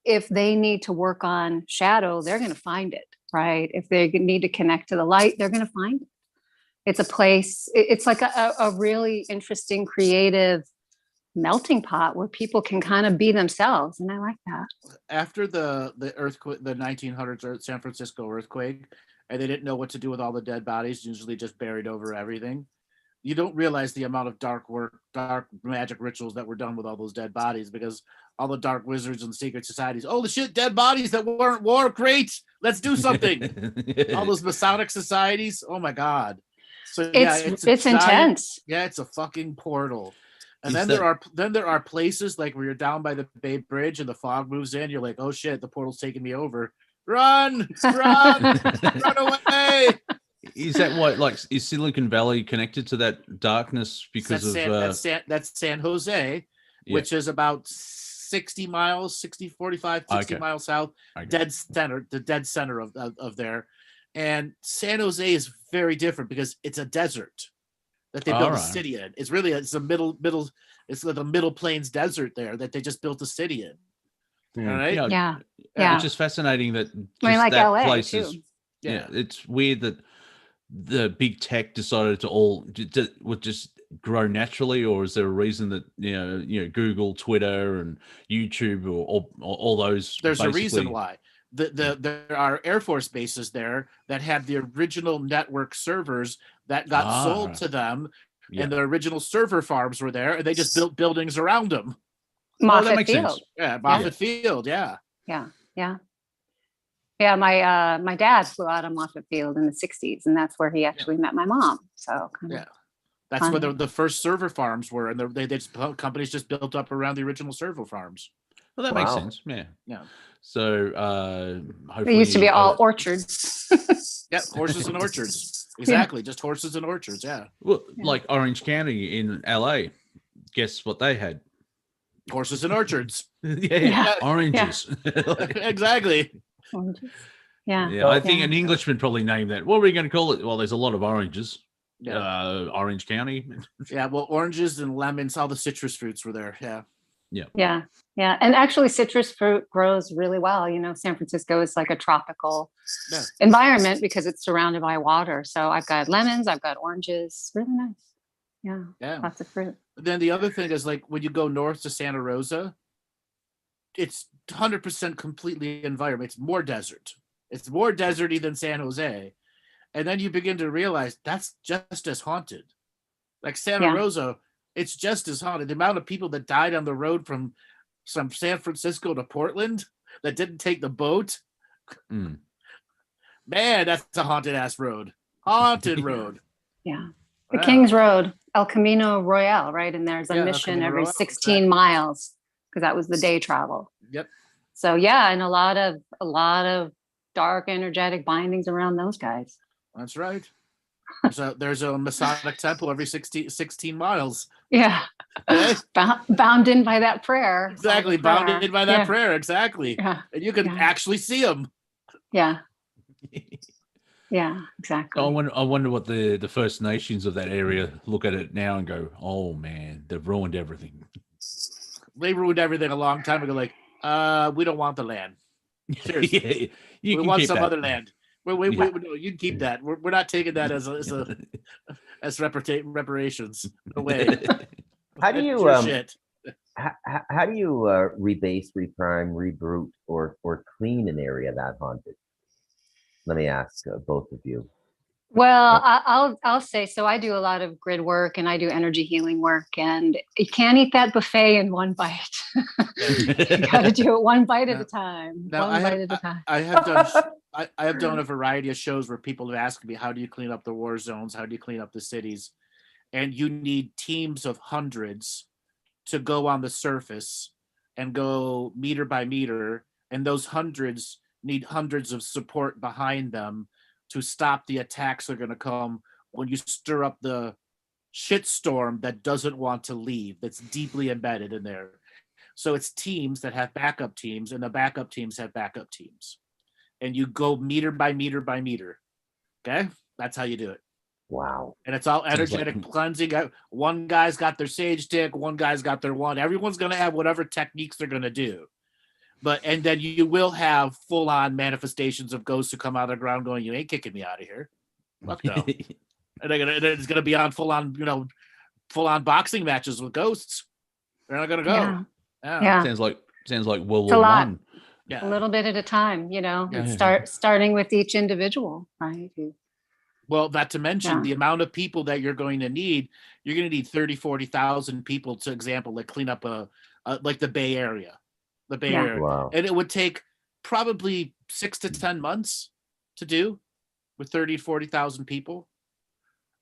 if they need to work on shadow, they're going to find it, right? If they need to connect to the light, they're going to find it. It's a place. It's like a really interesting, creative melting pot where people can kind of be themselves, and I like that. After the earthquake, the 1900s San Francisco earthquake, and they didn't know what to do with all the dead bodies, usually just buried over everything. You don't realize the amount of dark magic rituals that were done with all those dead bodies, because all the dark wizards and secret societies, oh the shit, dead bodies that weren't war, great, let's do something. All those Masonic societies, oh my god. So it's intense. Yeah, it's a fucking portal. And then there are places like where you're down by the Bay Bridge and the fog moves in. You're like, oh shit, the portal's taking me over. Run, run away. Is that what, like, is Silicon Valley connected to that darkness because that's San Jose, which is about 60 miles, 45, 60 miles south, dead center, the dead center of there. And San Jose is very different because it's a desert that they built a city in. It's really, it's a it's like the Middle Plains desert there that they just built a city in. All right. Yeah. It's just fascinating that I mean, like that LA place too. is, it's weird that the big tech decided to would just grow naturally, or is there a reason that you know Google, Twitter, and YouTube, or all those? There's a reason why. There are Air Force bases there that had the original network servers that got sold to them, and the original server farms were there, and they just built buildings around them. Moffett Field. Sense. Yeah, Moffett Field. Yeah. My dad flew out of Moffett Field in the '60s, and that's where he actually met my mom. So that's where the first server farms were, and companies just built up around the original server farms. Well, that makes sense. Yeah. So hopefully it used to be all orchards. Horses and orchards. Exactly, just horses and orchards. Yeah. Well, like Orange County in LA, guess what they had? Horses and orchards. Oranges. Exactly. Oranges. I think an Englishman probably named that. What are we going to call it? Well, there's a lot of oranges. Orange County. Well, oranges and lemons, all the citrus fruits were there. Yeah. And actually citrus fruit grows really well. San Francisco is like a tropical environment because it's surrounded by water. So I've got lemons, I've got oranges, really nice. Yeah. Lots of fruit. Then the other thing is, like, when you go north to Santa Rosa, it's 100% completely environment. It's more desert. It's more deserty than San Jose. And then you begin to realize that's just as haunted. Like Santa Rosa, it's just as haunted. The amount of people that died on the road from San Francisco to Portland that didn't take the boat. Man, that's a haunted ass road. Haunted road. Yeah. The King's Road, El Camino Royale, right? And there's a mission every 16 miles because that was the day travel. Yep. So and a lot of dark energetic bindings around those guys. That's right. There's a Masonic temple every 16 miles. Yeah. Okay? Bound in by that prayer. Exactly. Bound in by that prayer. Exactly. Yeah. And you can actually see them. Yeah. Yeah, exactly. I wonder what the First Nations of that area look at it now and go, oh man, they've ruined everything. They ruined everything a long time ago. Like, we don't want the land. Seriously. We want some other land. No, you can keep that. We're not taking that as reparations. No way. How do you how do you rebase, reprime, reboot, or clean an area that haunted? Let me ask both of you. Well, I'll say, so I do a lot of grid work and I do energy healing work, and you can't eat that buffet in one bite. You got to do it one bite at a time. I have done a variety of shows where people have asked me, how do you clean up the war zones? How do you clean up the cities? And you need teams of hundreds to go on the surface and go meter by meter. And those hundreds need hundreds of support behind them to stop the attacks that are going to come when you stir up the shitstorm that doesn't want to leave, that's deeply embedded in there. So it's teams that have backup teams, and the backup teams have backup teams. And you go meter by meter by meter. Okay? That's how you do it. Wow. And it's all energetic cleansing. One guy's got their sage stick, one guy's got their wand. Everyone's going to have whatever techniques they're going to do. And then you will have full-on manifestations of ghosts who come out of the ground going, you ain't kicking me out of here. Fuck no. And it's going to be on full-on boxing matches with ghosts. They're not going to go. Yeah. Sounds like World War One. Yeah. A little bit at a time, starting with each individual, right? Well, not to mention the amount of people that you're going to need 30, 40,000 people, to example, like clean up like the Bay Area. The Bay Area. Wow. And it would take probably 6 to 10 months to do with 30, 40,000 people.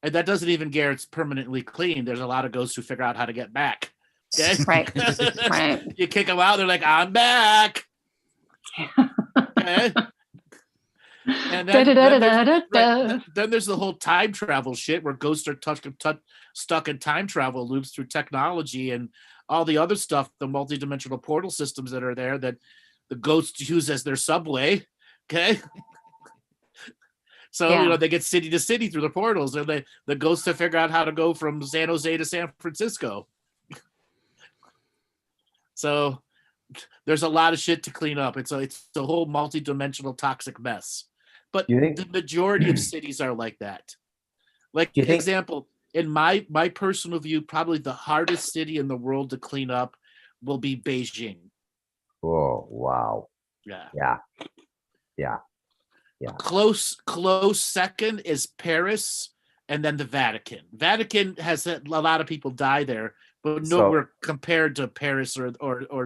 And that doesn't even guarantee it's permanently clean. There's a lot of ghosts who figure out how to get back. Okay? Right. You kick them out, they're like, I'm back. Okay? And then there's the whole time travel shit where ghosts are stuck in time travel loops through technology and all the other stuff, the multidimensional portal systems that are there that the ghosts use as their subway. Okay. So, they get city to city through the portals, and the ghosts have figured out how to go from San Jose to San Francisco. So there's a lot of shit to clean up. It's a whole multi-dimensional toxic mess. But the majority of cities are like that. Like, example, in my personal view, probably the hardest city in the world to clean up will be Beijing. Oh, wow. Yeah. Close second is Paris, and then the Vatican. Vatican has a lot of people die there, but nowhere compared to Paris or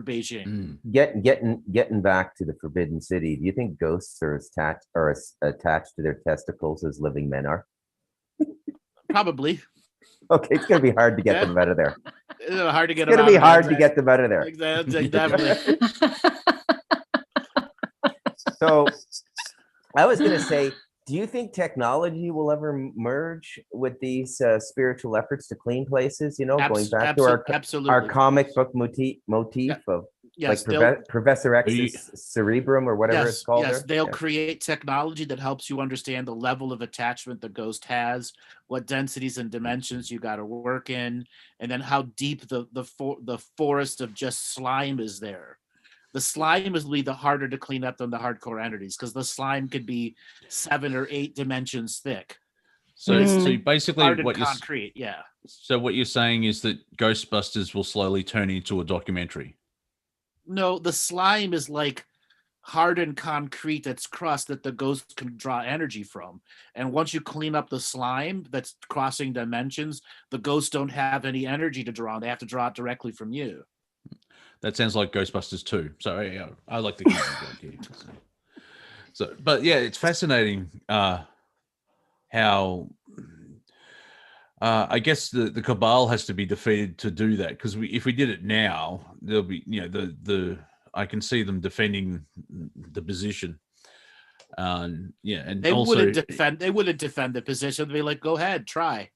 Beijing. Getting back to the Forbidden City, do you think ghosts are attached to their testicles as living men are? Probably. Okay, it's gonna be hard to get them out of there. It's hard to get. It's gonna be hard to get them out of there. Exactly. Definitely. So, I was gonna say, do you think technology will ever merge with these spiritual efforts to clean places? Going back to our comic book motif of Professor X's cerebrum or whatever it's called. Yes, they'll create technology that helps you understand the level of attachment the ghost has, what densities and dimensions you got to work in, and then how deep the forest of just slime is there. The slime is the harder to clean up than the hardcore entities because the slime could be 7 or 8 dimensions thick. So basically what concrete, So what you're saying is that Ghostbusters will slowly turn into a documentary. No, the slime is like hardened concrete that's crust that the ghost can draw energy from. And once you clean up the slime that's crossing dimensions, the ghosts don't have any energy to draw. They have to draw it directly from you. That sounds like Ghostbusters 2. So yeah, I like the game. But yeah, it's fascinating how I guess the cabal has to be defeated to do that, because if we did it now, there'll be I can see them defending the position. And they also wouldn't defend the position. They'd be like, go ahead, try.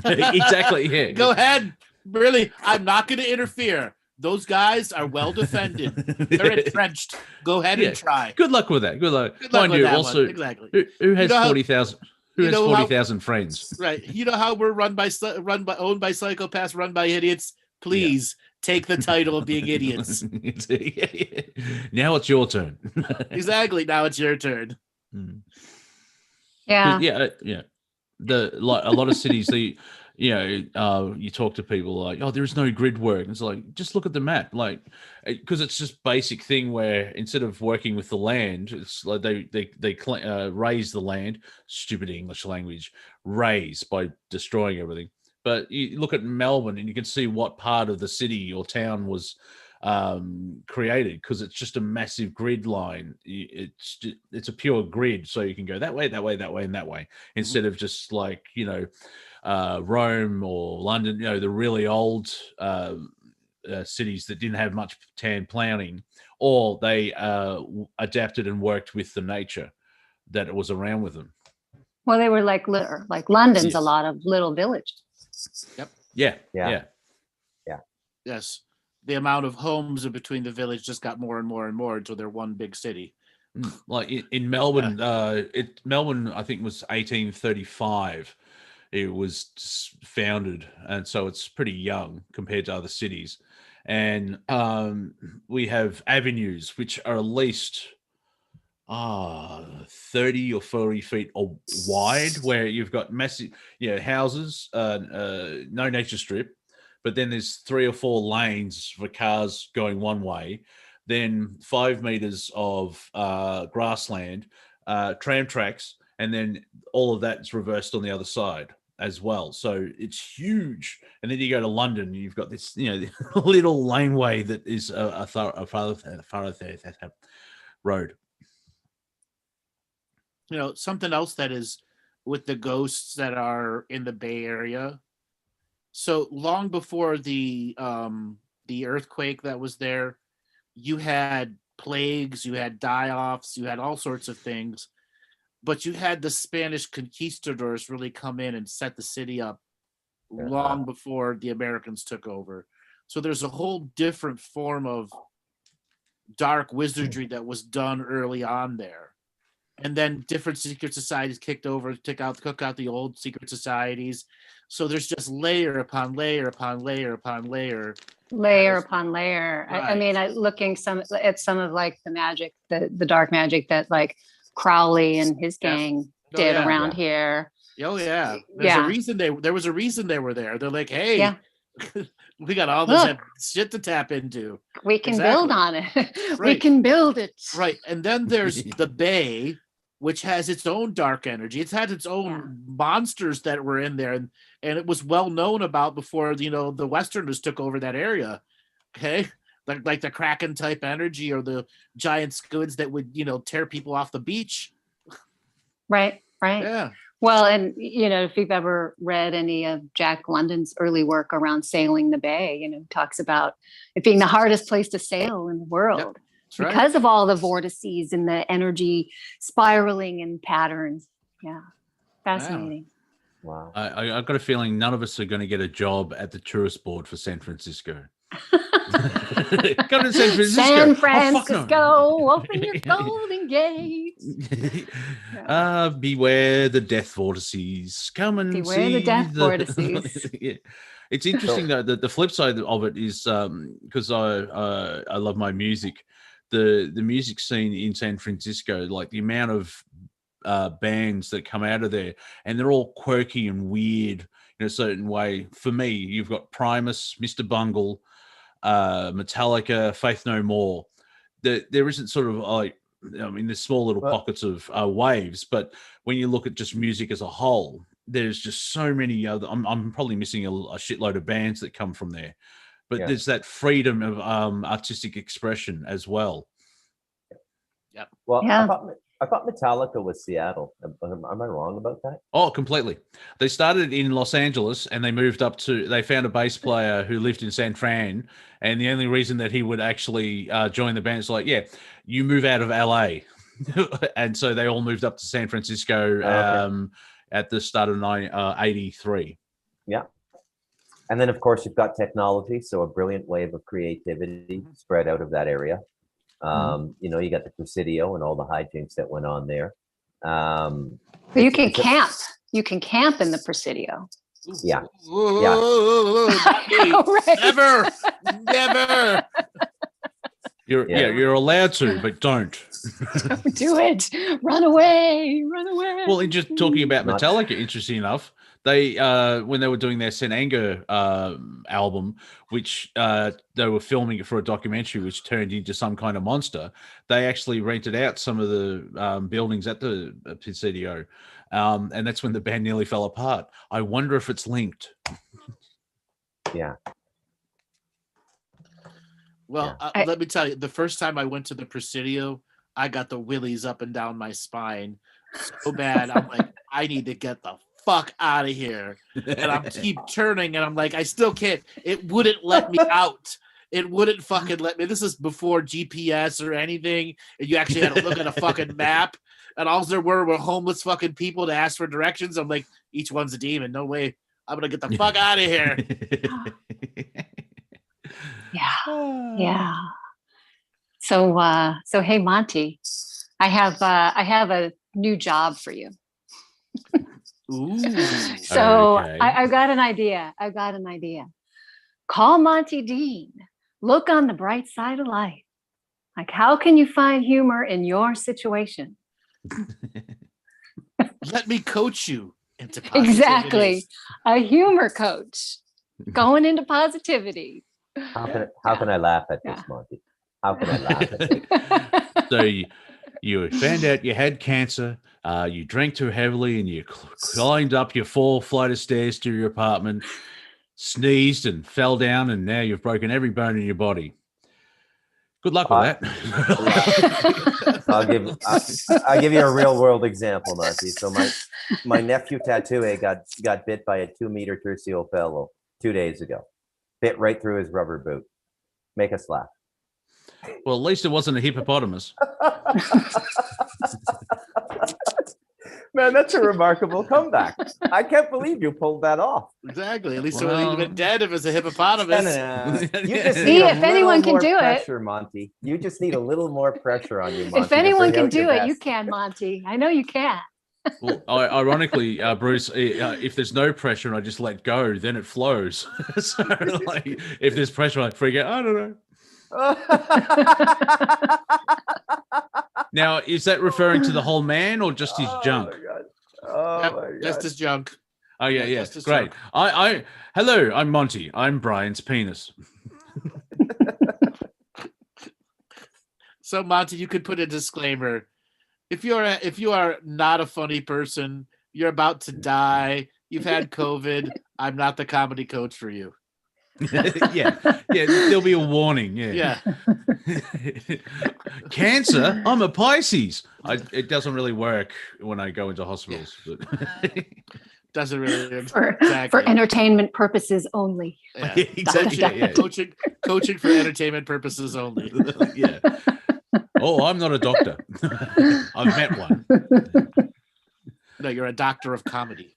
Exactly. Yeah. Go ahead. Really, I'm not going to interfere. Those guys are well defended. They're entrenched. Go ahead and try. Good luck with that. Good luck. Mind you, also, exactly. Who has 40,000? Who has 40,000 friends? Right. You know how we're owned by psychopaths, run by idiots. Please take the title of being idiots. Now it's your turn. Exactly. Now it's your turn. Yeah. Yeah. A lot of cities, you talk to people like, oh, there's no grid work. And it's like, just look at the map, like, because it's just basic thing where instead of working with the land, it's like they raise the land. Stupid English language, raise by destroying everything. But you look at Melbourne and you can see what part of the city or town was created, because it's just a massive grid line. It's a pure grid, so you can go that way, that way, that way, and that way, instead of just like Rome or London, the really old cities that didn't have much town planning, or they adapted and worked with the nature that was around with them. Well, they were like London's a lot of little villages. Yep. Yeah. Yes. The amount of homes in between the village just got more and more and more until they're one big city. Like in Melbourne, Melbourne, I think, was 1835. It was founded, and so it's pretty young compared to other cities. And we have avenues which are at least 30 or 40 feet wide, where you've got massive houses, no nature strip, but then there's 3 or 4 lanes for cars going one way, then 5 meters of grassland, tram tracks, and then all of that is reversed on the other side as well. So it's huge. And then you go to London, and you've got this little laneway that is a thoroughfare road. Something else that is with the ghosts that are in the Bay Area. So long before the earthquake that was there, you had plagues, you had die-offs, you had all sorts of things. but you had the Spanish conquistadors really come in and set the city up long before the Americans took over. So there's a whole different form of dark wizardry that was done early on there. And then different secret societies kicked over, took out the old secret societies. So there's just layer upon layer upon layer upon layer. Layer upon layer. Right. I mean, looking at some of like the magic, the dark magic that like Crowley and his gang did around here. Oh yeah. There was a reason they were there. They're like, hey, we got all this shit to tap into. We can build on it. Right. We can build it. Right. And then there's the Bay, which has its own dark energy. It's had its own monsters that were in there, and it was well known about before, the Westerners took over that area. Okay. Like the Kraken type energy, or the giant squids that would, tear people off the beach. Right. Yeah. Well, and if you've ever read any of Jack London's early work around sailing the Bay, talks about it being the hardest place to sail in the world because of all the vortices and the energy spiraling and patterns. Yeah, fascinating. Wow. I've got a feeling none of us are going to get a job at the tourist board for San Francisco. Come to San Francisco. San Francisco, open your golden gates. Beware the death vortices. Come and beware the death vortices. It's interesting though that the flip side of it is because I love my music. The music scene in San Francisco, like the amount of bands that come out of there, and they're all quirky and weird in a certain way. For me, you've got Primus, Mr. Bungle, Metallica, Faith No More. There isn't sort of like, there's small little pockets of waves, but when you look at just music as a whole, there's just so many other. I'm probably missing a shitload of bands that come from there, but there's that freedom of artistic expression as well. Yep. Well, I thought Metallica was Seattle. Am I wrong about that? Oh, completely. They started in Los Angeles and they moved up they found a bass player who lived in San Fran. And the only reason that he would actually join the band is like, you move out of LA. And so they all moved up to San Francisco at the start of 83. Yeah. And then, of course, you've got technology. So a brilliant wave of creativity spread out of that area. You got the Presidio and all the hijinks that went on there. But you can camp. You can camp in the Presidio. Yeah. Right. Never. You're allowed to, but don't. Don't do it. Run away. Well, in just talking about Metallica, interesting enough, they when they were doing their St. Anger album, which they were filming it for a documentary which turned into some kind of monster, they actually rented out some of the buildings at the Presidio, and that's when the band nearly fell apart. I wonder if it's linked. Yeah. Well, let me tell you, the first time I went to the Presidio, I got the willies up and down my spine so bad. I'm like, I need to get the fuck out of here. And I keep turning and I'm like, I still can't. It wouldn't let me out. It wouldn't fucking let me. This is before GPS or anything. And you actually had to look at a fucking map. And all there were homeless fucking people to ask for directions. I'm like, each one's a demon. No way. I'm going to get the fuck out of here. Yeah. So hey, Monty, I have a new job for you. Ooh. So okay. I've got an idea. Call Monty Dean. Look on the bright side of life. Like, how can you find humor in your situation? Let me coach you into positivity. Exactly. A humor coach going into positivity. How can I laugh at this, Monty? How can I laugh at this? So you found out you had cancer, you drank too heavily, and you climbed up your 4 flight of stairs to your apartment, sneezed and fell down, and now you've broken every bone in your body. Good luck with that. I'll give you a real world example, Monty. So my nephew Tattoo got bit by a 2-meter tercial fellow 2 days ago. Bit right through his rubber boot. Make us laugh. Well, at least it wasn't a hippopotamus. man, that's a remarkable comeback. I can't believe you pulled that off. Exactly. At least it would have been dead if it's a hippopotamus. You just See, need a if anyone little can more do it. pressure, Monty. You just need a little more pressure on you, Monty. If anyone to bring can out your do it, you best. can, Monty. I know you can. Well, ironically, Bruce, if there's no pressure and I just let go, then it flows. So, like, if there's pressure, I freak out. I don't know. Now, is that referring to the whole man or just his junk? My God. Oh Yep, my God. just his junk. Oh yeah, yeah, just his great. junk. Hello, I'm Monty. I'm Brian's penis. So Monty, you could put a disclaimer. If you are not a funny person, you're about to die, you've had COVID, I'm not the comedy coach for you. yeah, there'll be a warning. Yeah. Cancer? I'm a Pisces. It doesn't really work when I go into hospitals. But Doesn't really For exactly. entertainment purposes only. Yeah. Exactly. Coaching for entertainment purposes only. Yeah. Oh, I'm not a doctor. I've met one. No, you're a doctor of comedy.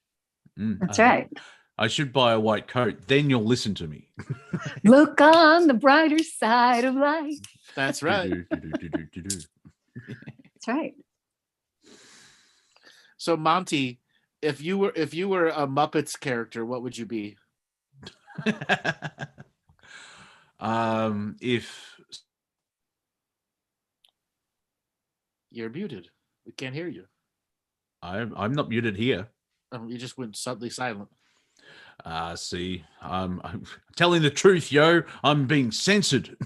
That's right. I should buy a white coat. Then you'll listen to me. Look on the brighter side of life. That's right. That's right. So Monty, if you were a Muppets character, what would you be? If You're muted. We can't hear you. I'm not muted here. You just went suddenly silent. See, I'm telling the truth, yo. I'm being censored.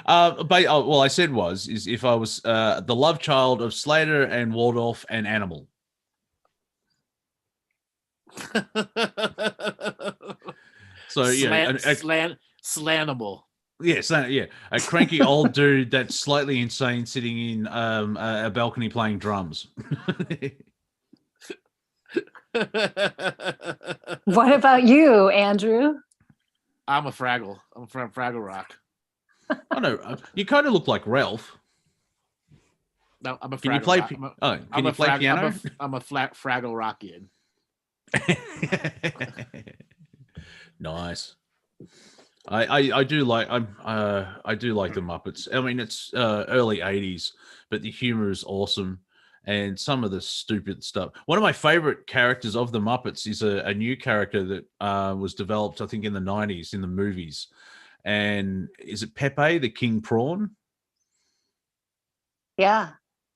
Well, I said is if I was the love child of Slater and Waldorf and Animal. So yeah, Slanimal. Yeah, a cranky old dude that's slightly insane, sitting in a balcony playing drums. What about you, Andrew? I'm a Fraggle. I'm from Fraggle Rock. I know you kind of look like Ralph. No, I'm a Fraggle. Can you play? Rock. Can you play piano? I'm a flat Fraggle Rockian. Nice. I do like I do like the Muppets. I mean, it's early '80s, but the humor is awesome, and some of the stupid stuff. One of my favorite characters of the Muppets is a new character that was developed, I think, in the '90s in the movies. And is it Pepe, the King Prawn? Yeah.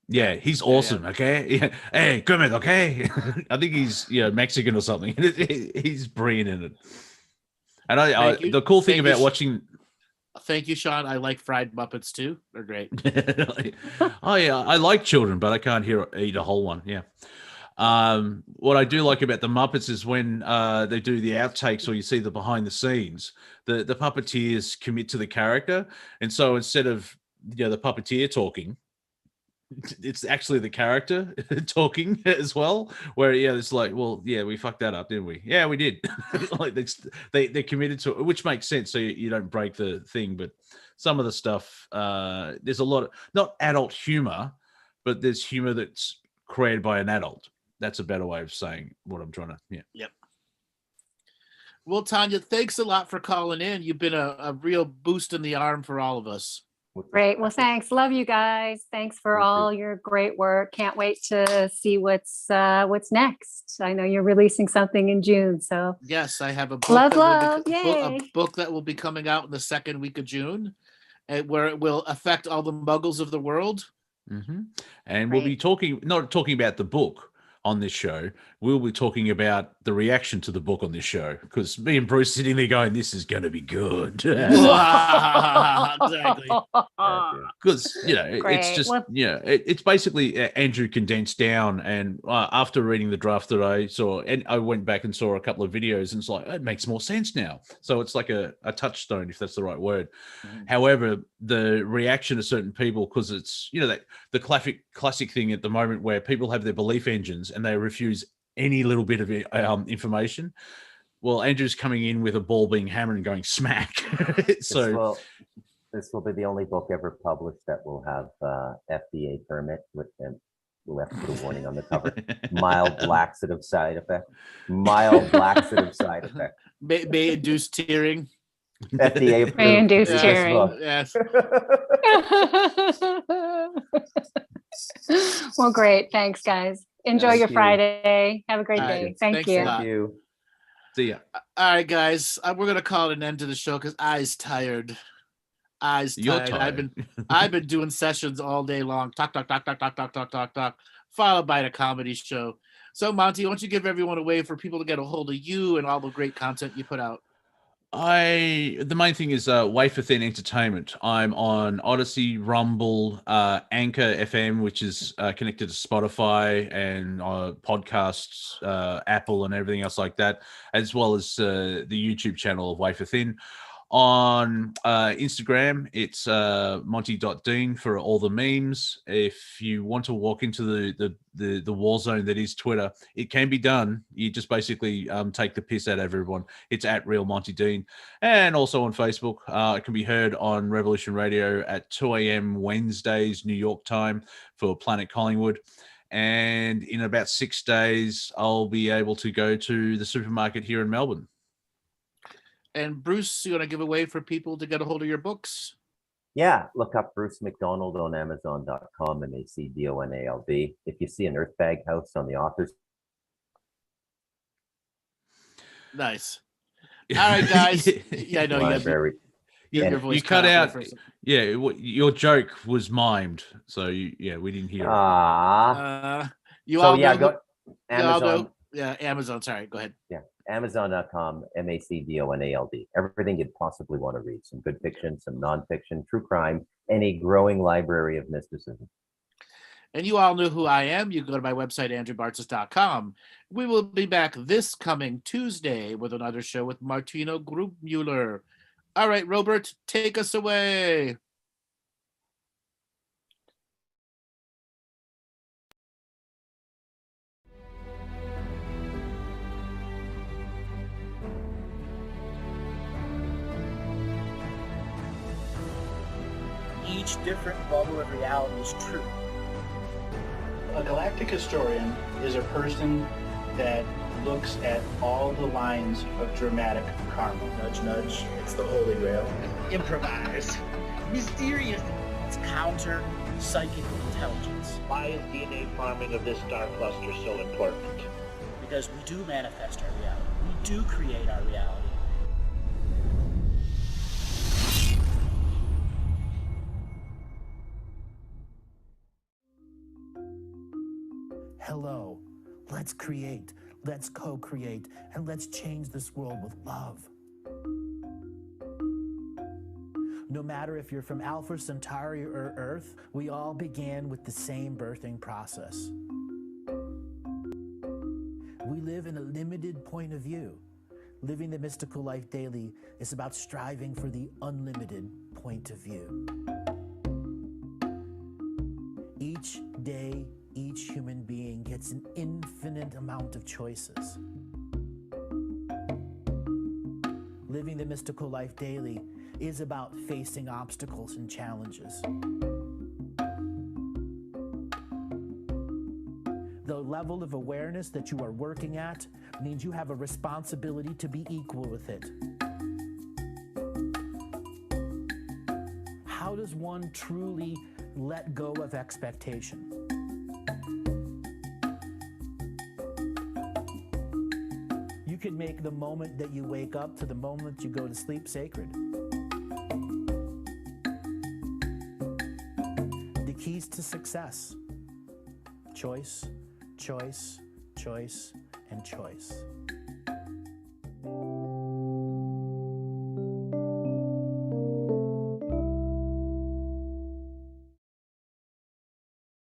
Yeah, he's awesome. Yeah. Okay, yeah. Hey, come in. Okay, I think he's Mexican or something. He's brilliant in it. And the cool thing about watching. Thank you, Sean. I like fried Muppets too. They're great. Oh yeah, I like children, but I can't eat a whole one. Yeah. What I do like about the Muppets is when they do the outtakes or you see the behind the scenes, the puppeteers commit to the character, and so instead of the puppeteer talking, it's actually the character talking as well. Where it's like, well, yeah, we fucked that up, didn't we? Yeah, we did. Like they're committed to it, which makes sense. So you don't break the thing. But some of the stuff, there's a lot of not adult humor, but there's humor that's created by an adult. That's a better way of saying what I'm trying to. Yeah. Yep. Well, Tanya, thanks a lot for calling in. You've been a real boost in the arm for all of us. Great. Well, thanks. Love you guys. Thanks for all your great work. Can't wait to see what's next. I know you're releasing something in June, so yes, I have a book. Yay. A book that will be coming out in the second week of June, where it will affect all the Muggles of the world. Mm-hmm. And we'll be not talking about the book on this show. We'll be talking about the reaction to the book on this show, because me and Bruce sitting there going, this is going to be good. Exactly. Because, it's just, it's basically Andrew condensed down. And after reading the draft that I saw, and I went back and saw a couple of videos, and it's like, it makes more sense now. So it's like a touchstone, if that's the right word. Mm-hmm. However, the reaction of certain people, because it's, that the classic thing at the moment where people have their belief engines and they refuse any little bit of information. Well, Andrew's coming in with a ball being hammered and going smack. So this will be the only book ever published that will have FDA permit with them left put a warning on the cover. Mild laxative side effect. Mild laxative side effect. May induce tearing. FDA approved. May induce Read this tearing. book. Yes. Well, great. Thanks, guys. Enjoy Thank your you. Friday. Have a great All right. day. Thank Thanks a you. lot. Thank you. See ya. All right, guys. We're gonna call it an end to the show because I's tired. You're Tired. tired. I've been doing sessions all day long. Talk, followed by the comedy show. So, Monty, why don't you give everyone a way for people to get a hold of you and all the great content you put out? The main thing is Wafer Thin Entertainment. I'm on Odyssey, Rumble, Anchor FM, which is connected to Spotify and podcasts, Apple, and everything else like that, as well as the YouTube channel of Wafer Thin. On Instagram, it's Monty.Dean for all the memes. If you want to walk into the war zone that is Twitter, it can be done. You just basically take the piss out of everyone. It's at Real Monty Dean. And also on Facebook, it can be heard on Revolution Radio at 2 a.m. Wednesdays, New York time for Planet Collingwood. And in about 6 days, I'll be able to go to the supermarket here in Melbourne. And Bruce, you want to give away for people to get a hold of your books? Yeah, look up Bruce McDonald on Amazon.com, MacDonald. If you see an Earthbag House on the author's. Nice. All right, guys. Yeah, I know library. your voice you cut out. for a second. Yeah, your joke was mimed, so we didn't hear it. Ah. You So all yeah, know go you all Amazon. know- yeah, Amazon. Sorry, go ahead. Yeah, Amazon.com, MacDonald. Everything you'd possibly want to read. Some good fiction, some nonfiction, true crime, and a growing library of mysticism. And you all know who I am. You can go to my website, andrewbartzis.com. We will be back this coming Tuesday with another show with Martino Grubmuller. All right, Robert, take us away. Each different bubble of reality is true. A galactic historian is a person that looks at all the lines of dramatic karma. Nudge, nudge. It's the Holy Grail. Improvise. Mysterious. It's counter psychic intelligence. Why is DNA farming of this star cluster so important? Because we do manifest our reality. We do create our reality. Hello, let's create, let's co-create, and let's change this world with love. No matter if you're from Alpha Centauri or Earth, we all began with the same birthing process. We live in a limited point of view. Living the mystical life daily is about striving for the unlimited point of view. Each day, each human being gets an infinite amount of choices. Living the mystical life daily is about facing obstacles and challenges. The level of awareness that you are working at means you have a responsibility to be equal with it. How does one truly let go of expectation? You can make the moment that you wake up to the moment you go to sleep sacred. The keys to success: choice, choice, choice, and choice.